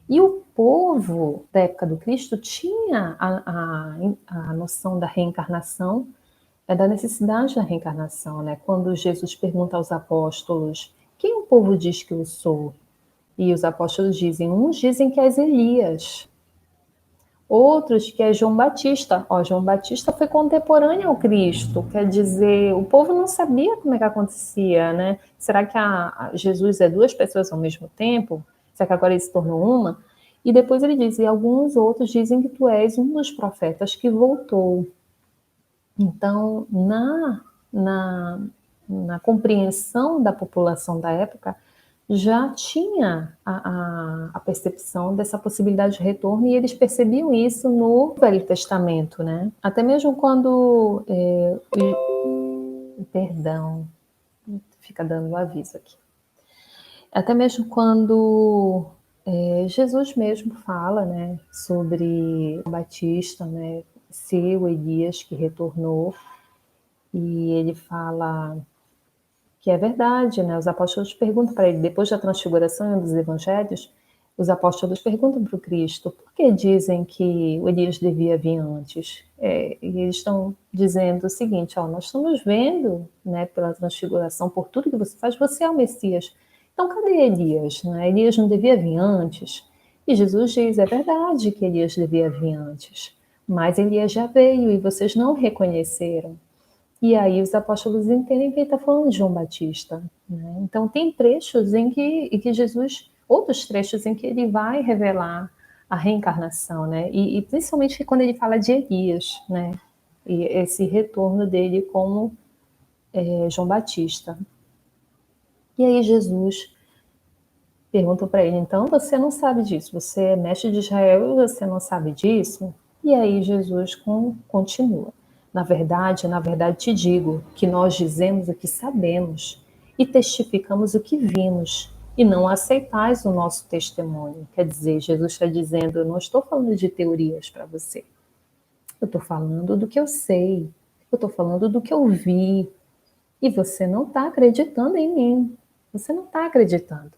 E o povo da época do Cristo tinha a noção da reencarnação, da necessidade da reencarnação. Né? Quando Jesus pergunta aos apóstolos: quem o povo diz que eu sou? E os apóstolos dizem: uns dizem que és Elias, outros que é João Batista. João Batista foi contemporâneo ao Cristo, quer dizer, o povo não sabia como é que acontecia, né? Será que Jesus é 2 pessoas ao mesmo tempo? Será que agora ele se tornou uma? E depois ele diz: e alguns outros dizem que tu és um dos profetas que voltou. Então, na compreensão da população da época, já tinha a percepção dessa possibilidade de retorno, e eles percebiam isso no Velho Testamento, né? Até mesmo quando... perdão, fica dando o aviso aqui. Até mesmo quando Jesus mesmo fala, né, sobre o Batista, né, ser o Elias que retornou, e ele fala que é verdade, né? Os apóstolos perguntam para ele, depois da transfiguração em um dos evangelhos, os apóstolos perguntam para o Cristo: por que dizem que o Elias devia vir antes? E eles estão dizendo o seguinte: nós estamos vendo, né, pela transfiguração, por tudo que você faz, você é o Messias. Então, cadê Elias? Né? Elias não devia vir antes? E Jesus diz: é verdade que Elias devia vir antes, mas Elias já veio e vocês não reconheceram. E aí os apóstolos entendem que ele está falando de João Batista. Né? Então tem trechos em que Jesus, outros trechos em que ele vai revelar a reencarnação, né? E principalmente quando ele fala de Elias, né? E esse retorno dele como João Batista. E aí Jesus pergunta para ele: então você não sabe disso, você é mestre de Israel e você não sabe disso? E aí Jesus continua: Na verdade te digo que nós dizemos o que sabemos e testificamos o que vimos, e não aceitais o nosso testemunho. Quer dizer, Jesus está dizendo, eu não estou falando de teorias para você. Eu estou falando do que eu sei. Eu estou falando do que eu vi. E você não está acreditando em mim. Você não está acreditando.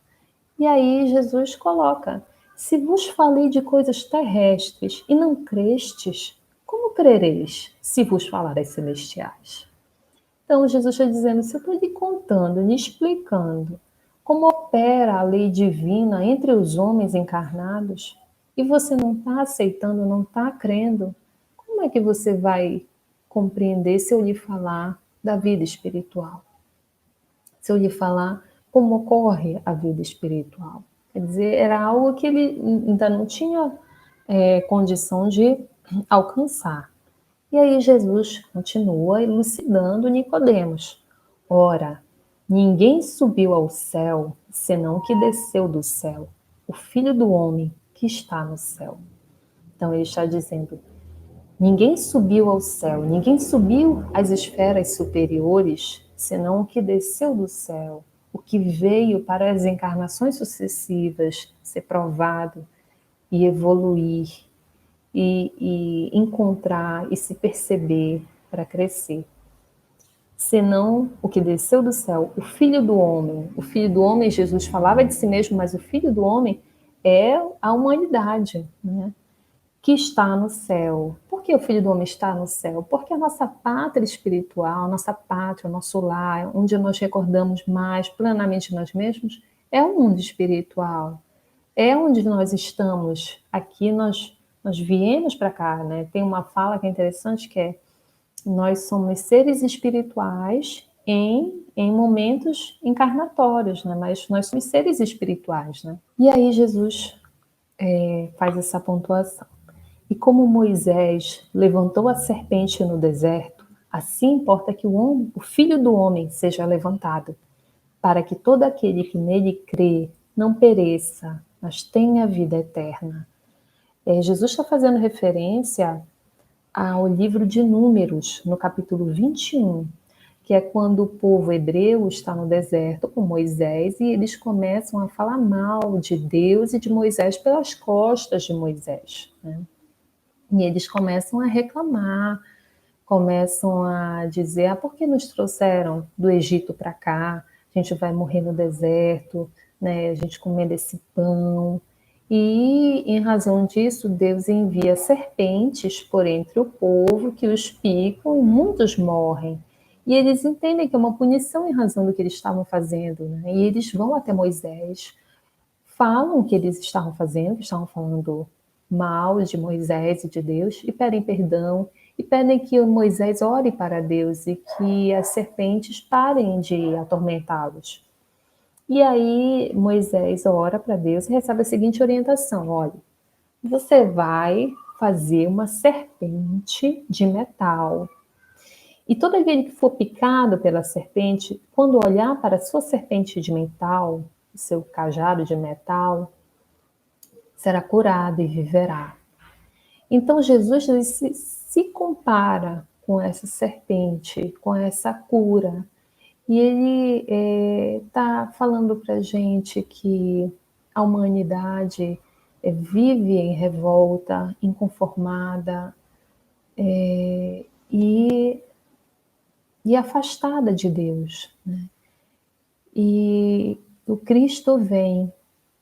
E aí Jesus coloca, se vos falei de coisas terrestres e não crestes, como crereis se vos falar das celestiais? Então Jesus está dizendo, se eu estou lhe contando, lhe explicando como opera a lei divina entre os homens encarnados, e você não está aceitando, não está crendo, como é que você vai compreender se eu lhe falar da vida espiritual? Se eu lhe falar como ocorre a vida espiritual? Quer dizer, era algo que ele ainda não tinha condição de alcançar. E aí Jesus continua elucidando Nicodemos. Ora, ninguém subiu ao céu, senão que desceu do céu, o Filho do Homem que está no céu. Então ele está dizendo, ninguém subiu ao céu, ninguém subiu às esferas superiores, senão o que desceu do céu, o que veio para as encarnações sucessivas ser provado e evoluir e encontrar e se perceber para crescer. Senão o que desceu do céu, o Filho do Homem. O Filho do Homem, Jesus falava de si mesmo, mas o Filho do Homem é a humanidade, né? Que está no céu. Por que o Filho do Homem está no céu? Porque a nossa pátria espiritual, a nossa pátria, o nosso lar, onde nós recordamos mais plenamente nós mesmos, é o mundo espiritual. É onde nós estamos. Aqui nós viemos para cá, né? Tem uma fala que é interessante que é nós somos seres espirituais em momentos encarnatórios, né? Mas nós somos seres espirituais, né? E aí Jesus faz essa pontuação. E como Moisés levantou a serpente no deserto, assim importa que o Filho do Homem seja levantado, para que todo aquele que nele crê não pereça, mas tenha vida eterna. Jesus está fazendo referência ao livro de Números, no capítulo 21, que é quando o povo hebreu está no deserto com Moisés e eles começam a falar mal de Deus e de Moisés pelas costas de Moisés, né? E eles começam a reclamar, começam a dizer, por que nos trouxeram do Egito para cá? A gente vai morrer no deserto, né? A gente comendo esse pão. E, em razão disso, Deus envia serpentes por entre o povo que os picam e muitos morrem. E eles entendem que é uma punição em razão do que eles estavam fazendo, né? E eles vão até Moisés, falam o que eles estavam fazendo, que estavam falando mal de Moisés e de Deus, e pedem perdão, e pedem que Moisés ore para Deus e que as serpentes parem de atormentá-los. E aí Moisés ora para Deus e recebe a seguinte orientação: olha, você vai fazer uma serpente de metal. E todo aquele que for picado pela serpente, quando olhar para a sua serpente de metal, o seu cajado de metal, será curado e viverá. Então Jesus se compara com essa serpente, com essa cura. E ele está falando para a gente que a humanidade vive em revolta, inconformada e, e afastada de Deus, né? E o Cristo vem,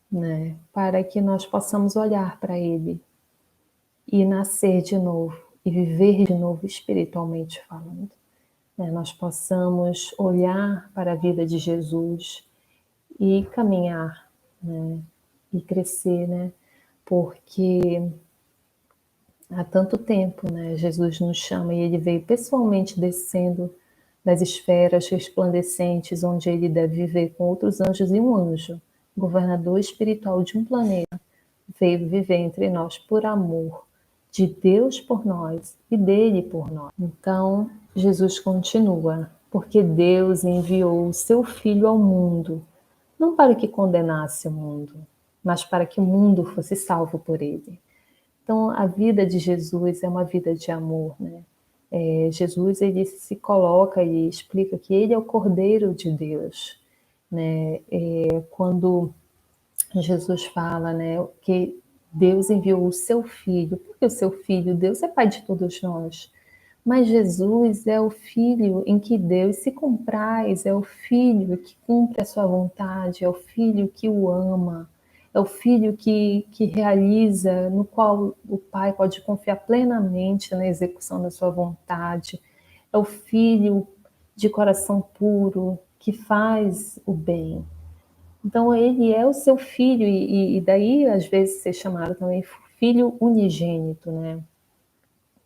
né, para que nós possamos olhar para Ele e nascer de novo e viver de novo espiritualmente falando. Né? Nós possamos olhar para a vida de Jesus e caminhar, né? E crescer, né? Porque há tanto tempo, né, Jesus nos chama e ele veio pessoalmente descendo das esferas resplandecentes onde ele deve viver com outros anjos e um anjo, governador espiritual de um planeta, veio viver entre nós por amor de Deus por nós e dele por nós. Então, Jesus continua, porque Deus enviou o seu Filho ao mundo, não para que condenasse o mundo, mas para que o mundo fosse salvo por ele. Então, a vida de Jesus é uma vida de amor, né? Jesus, ele se coloca e explica que ele é o Cordeiro de Deus, né? Quando Jesus fala, né, que Deus enviou o seu Filho, porque o seu Filho, Deus é Pai de todos nós, mas Jesus é o Filho em que Deus se compraz, é o Filho que cumpre a sua vontade, é o Filho que o ama, é o Filho que realiza, no qual o Pai pode confiar plenamente na execução da sua vontade, é o Filho de coração puro, que faz o bem. Então, ele é o seu filho, e daí, às vezes, ser chamado também filho unigênito, né?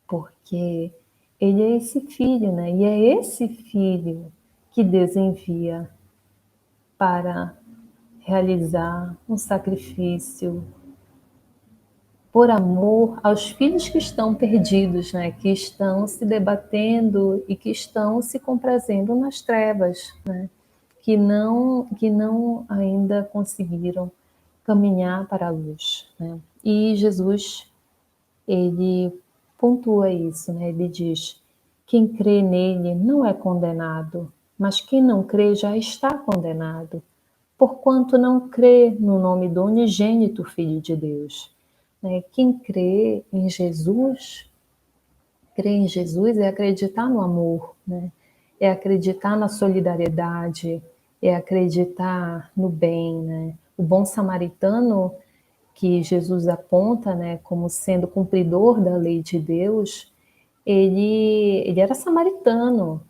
Porque ele é esse filho, né? E é esse filho que Deus envia para realizar um sacrifício por amor aos filhos que estão perdidos, né? Que estão se debatendo e que estão se comprazendo nas trevas, né? Que não ainda conseguiram caminhar para a luz, né? E Jesus, ele pontua isso, né? Ele diz: quem crê nele não é condenado, mas quem não crê já está condenado, porquanto não crê no nome do unigênito Filho de Deus. Né? Quem crê em Jesus é acreditar no amor, né? É acreditar na solidariedade, é acreditar no bem, né? O bom samaritano que Jesus aponta, né, como sendo cumpridor da lei de Deus, ele era samaritano,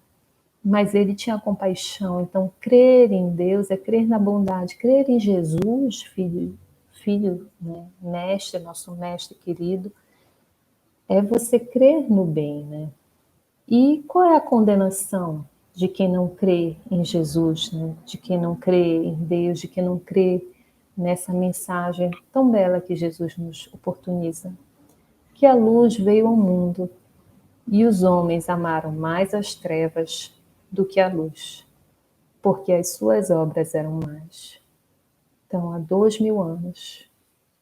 mas ele tinha compaixão. Então, crer em Deus é crer na bondade, crer em Jesus, filho, né, mestre, nosso mestre querido, é você crer no bem, né? E qual é a condenação de quem não crê em Jesus, né? De quem não crê em Deus, de quem não crê nessa mensagem tão bela que Jesus nos oportuniza? Que a luz veio ao mundo e os homens amaram mais as trevas do que a luz, porque as suas obras eram más. Então, há 2000 anos,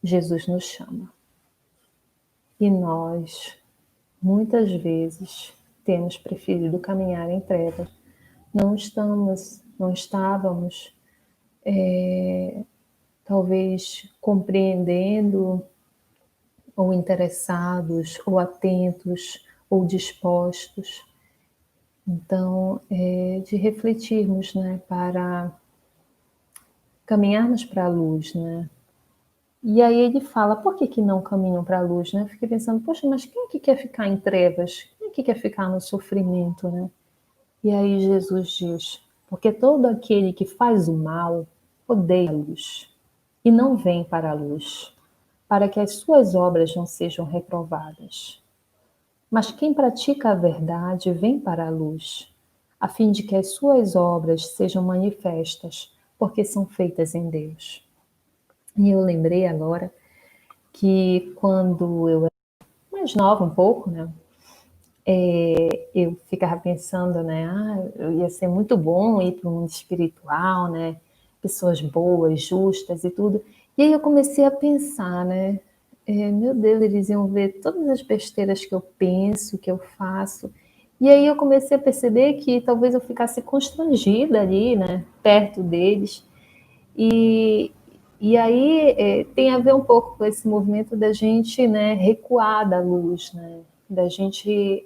Jesus nos chama. E nós, muitas vezes, temos preferido caminhar em trevas. Não estávamos, talvez, compreendendo, ou interessados, ou atentos, ou dispostos. Então, de refletirmos, né, para caminharmos para a luz, né? E aí ele fala, por que não caminham para a luz, né? Eu fiquei pensando, poxa, mas quem é que quer ficar em trevas? Quem é que quer ficar no sofrimento, né? E aí Jesus diz, porque todo aquele que faz o mal odeia a luz e não vem para a luz, para que as suas obras não sejam reprovadas. Mas quem pratica a verdade vem para a luz, a fim de que as suas obras sejam manifestas, porque são feitas em Deus. E eu lembrei agora que quando eu era mais nova um pouco, né, eu ficava pensando, né, eu ia ser muito bom ir para o mundo espiritual, né, pessoas boas, justas e tudo. E aí eu comecei a pensar, né, meu Deus, eles iam ver todas as besteiras que eu penso, que eu faço. E aí eu comecei a perceber que talvez eu ficasse constrangida ali, né, perto deles. E, e aí tem a ver um pouco com esse movimento da gente, né, recuar da luz, né, da gente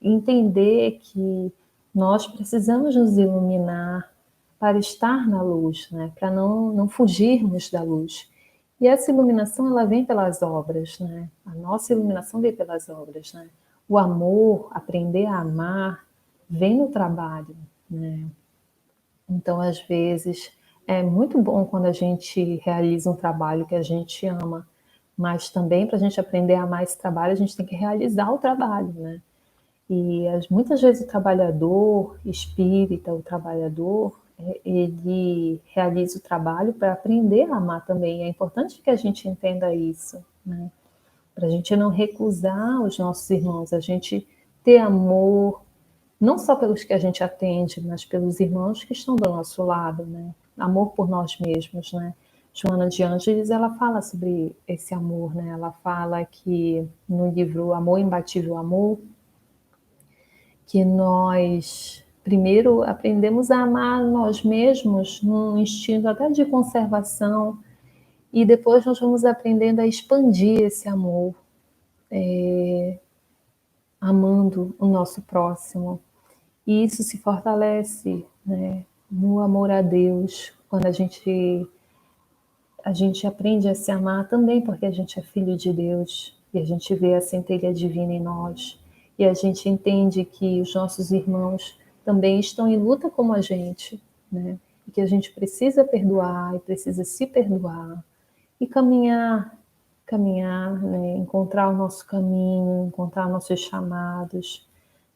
entender que nós precisamos nos iluminar para estar na luz, né, para não fugirmos da luz. E essa iluminação, ela vem pelas obras, né? A nossa iluminação vem pelas obras, né? O amor, aprender a amar, vem no trabalho, né? Então, às vezes, é muito bom quando a gente realiza um trabalho que a gente ama, mas também para a gente aprender a amar esse trabalho, a gente tem que realizar o trabalho, né? E muitas vezes o trabalhador espírita, o trabalhador, ele realiza o trabalho para aprender a amar também. É importante que a gente entenda isso, né? Para a gente não recusar os nossos irmãos, a gente ter amor, não só pelos que a gente atende, mas pelos irmãos que estão do nosso lado, né? Amor por nós mesmos, né? Joana de Ângeles, ela fala sobre esse amor, né? Ela fala que no livro Amor Imbatível Amor, que nós primeiro aprendemos a amar nós mesmos num instinto até de conservação, e depois nós vamos aprendendo a expandir esse amor, amando o nosso próximo. E isso se fortalece, né, no amor a Deus, quando a gente aprende a se amar também porque a gente é filho de Deus e a gente vê a centelha divina em nós e a gente entende que os nossos irmãos também estão em luta como a gente, né? E que a gente precisa perdoar e precisa se perdoar e caminhar, né? Encontrar o nosso caminho, encontrar nossos chamados,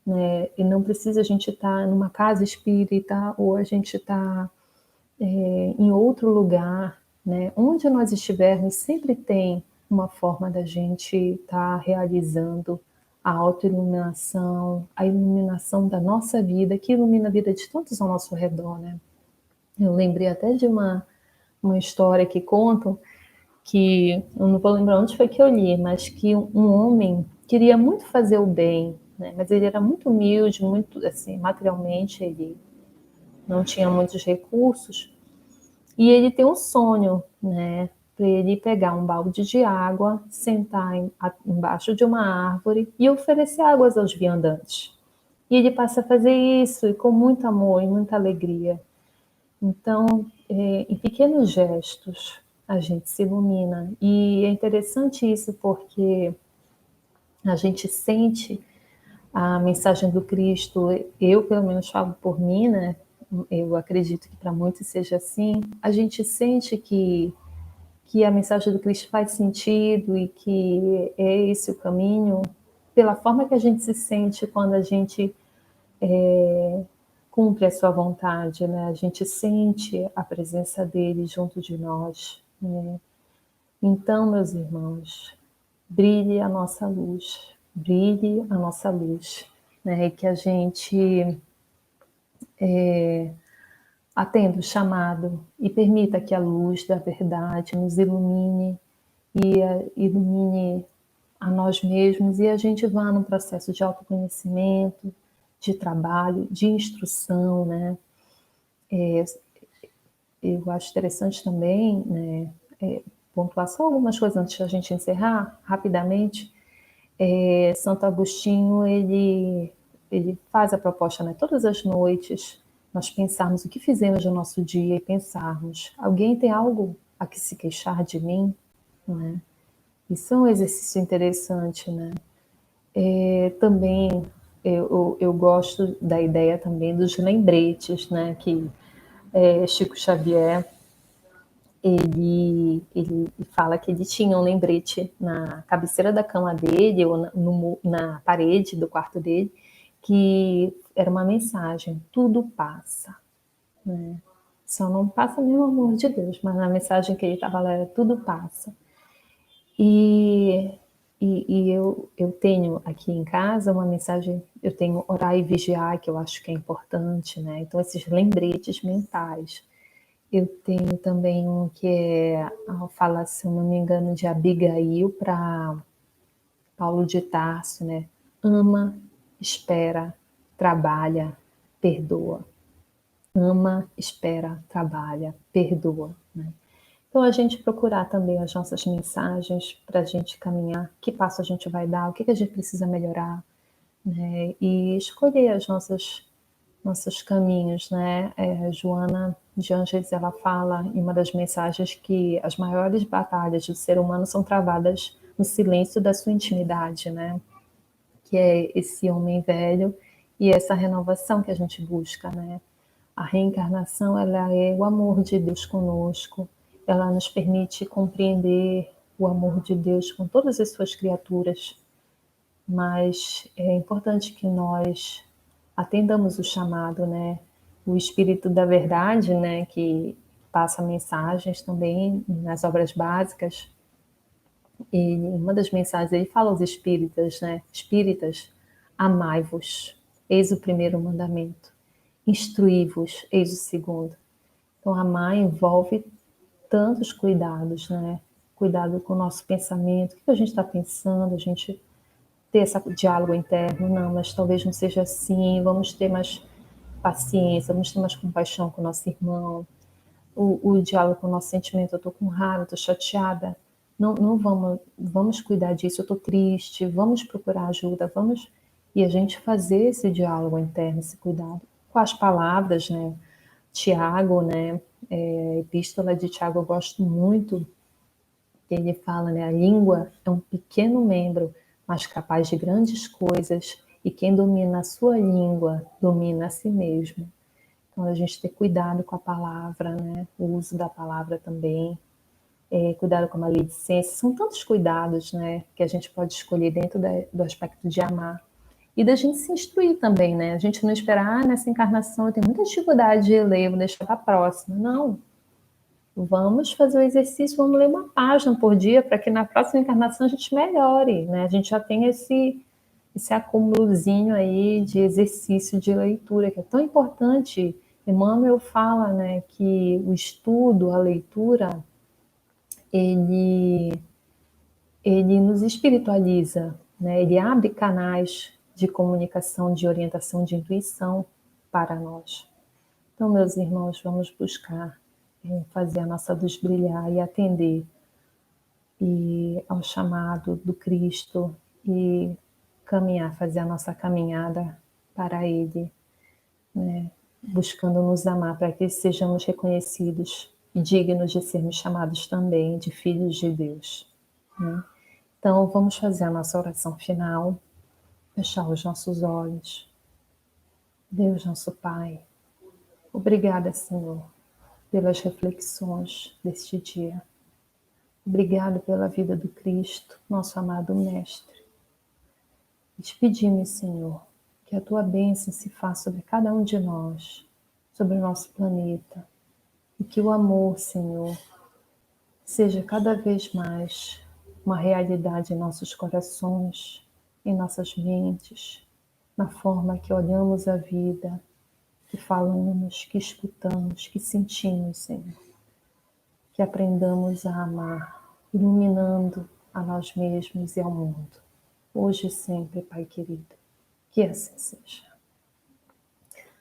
né? E não precisa a gente estar numa casa espírita ou a gente estar em outro lugar, né? Onde nós estivermos, sempre tem uma forma da gente estar realizando a autoiluminação, a iluminação da nossa vida, que ilumina a vida de tantos ao nosso redor, né? Eu lembrei até de uma história que contam, que eu não vou lembrar onde foi que eu li, mas que um homem queria muito fazer o bem, né? Mas ele era muito humilde, muito assim, materialmente ele não tinha muitos recursos, e ele tem um sonho, né? Para ele pegar um balde de água, sentar embaixo de uma árvore e oferecer águas aos viandantes. E ele passa a fazer isso e com muito amor e muita alegria. Então, em pequenos gestos, a gente se ilumina. E é interessante isso porque a gente sente a mensagem do Cristo. Eu, pelo menos, falo por mim, né? Eu acredito que para muitos seja assim. A gente sente que a mensagem do Cristo faz sentido e que é esse o caminho, pela forma que a gente se sente quando a gente cumpre a sua vontade, né? A gente sente a presença dele junto de nós, né? Então, meus irmãos, brilhe a nossa luz, né? E que a gente atenda o chamado e permita que a luz da verdade nos ilumine e ilumine a nós mesmos e a gente vá num processo de autoconhecimento, de trabalho, de instrução, né? Eu acho interessante também, né, pontuar só algumas coisas antes da gente encerrar, rapidamente. Santo Agostinho, ele faz a proposta, né, todas as noites, nós pensarmos o que fizemos no nosso dia e pensarmos, alguém tem algo a que se queixar de mim? Né? Isso é um exercício interessante, né? Também eu gosto da ideia também dos lembretes, né? Que Chico Xavier ele fala que ele tinha um lembrete na cabeceira da cama dele ou na parede do quarto dele que era uma mensagem: tudo passa, né? Só não passa mesmo o amor de Deus, mas na mensagem que ele estava lá era tudo passa. E, eu tenho aqui em casa uma mensagem, eu tenho orar e vigiar, que eu acho que é importante, né? Então, esses lembretes mentais. Eu tenho também um que fala, se eu não me engano, de Abigail para Paulo de Tarso, né? Ama, espera, trabalha, perdoa. Ama, espera, trabalha, perdoa, né? Então, a gente procurar também as nossas mensagens para a gente caminhar, que passo a gente vai dar, o que a gente precisa melhorar, né? E escolher as nossos caminhos, né? Joana de Ângeles, ela fala em uma das mensagens que as maiores batalhas do ser humano são travadas no silêncio da sua intimidade, né? Que é esse homem velho e essa renovação que a gente busca, né? A reencarnação, ela é o amor de Deus conosco, ela nos permite compreender o amor de Deus com todas as suas criaturas, mas é importante que nós atendamos o chamado, né? O Espírito da Verdade, né, que passa mensagens também nas obras básicas, e uma das mensagens ele fala aos espíritas, né? Espíritas, amai-vos, eis o primeiro mandamento. Instruí-vos, eis o segundo. Então, amar envolve tantos cuidados, né? Cuidado com o nosso pensamento, o que a gente está pensando, a gente ter esse diálogo interno, não, mas talvez não seja assim, vamos ter mais paciência, vamos ter mais compaixão com o nosso irmão, o diálogo com o nosso sentimento, eu estou com raiva, estou chateada, não vamos cuidar disso, eu estou triste, vamos procurar ajuda, e a gente fazer esse diálogo interno, esse cuidado com as palavras, né? Tiago, né? Epístola de Tiago, eu gosto muito, que ele fala, né? A língua é um pequeno membro, mas capaz de grandes coisas, e quem domina a sua língua domina a si mesmo. Então, a gente ter cuidado com a palavra, né? O uso da palavra também, cuidado com a maledicência, são tantos cuidados, né? Que a gente pode escolher dentro do aspecto de amar. E da gente se instruir também, né? A gente não esperar, nessa encarnação eu tenho muita dificuldade de ler, vou deixar para a próxima. Não. Vamos fazer o exercício, vamos ler uma página por dia para que na próxima encarnação a gente melhore, né? A gente já tem esse acúmulozinho aí de exercício de leitura, que é tão importante. Emmanuel fala, né, que o estudo, a leitura, ele, ele nos espiritualiza, né? Ele abre canais de comunicação, de orientação, de intuição para nós. Então, meus irmãos, vamos buscar fazer a nossa luz brilhar e atender ao chamado do Cristo e caminhar, fazer a nossa caminhada para Ele, né? Buscando nos amar para que sejamos reconhecidos e dignos de sermos chamados também de filhos de Deus, né? Então, vamos fazer a nossa oração final, fechar os nossos olhos. Deus, nosso Pai, obrigada, Senhor, pelas reflexões deste dia. Obrigado pela vida do Cristo, nosso amado Mestre. E te pedimos, Senhor, que a tua bênção se faça sobre cada um de nós, sobre o nosso planeta, e que o amor, Senhor, seja cada vez mais uma realidade em nossos corações, em nossas mentes, na forma que olhamos a vida, que falamos, que escutamos, que sentimos, Senhor. Que aprendamos a amar, iluminando a nós mesmos e ao mundo, hoje e sempre, Pai querido. Que assim seja.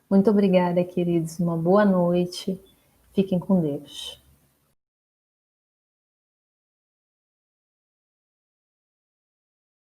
Muito obrigada, queridos. Uma boa noite. Fiquem com Deus.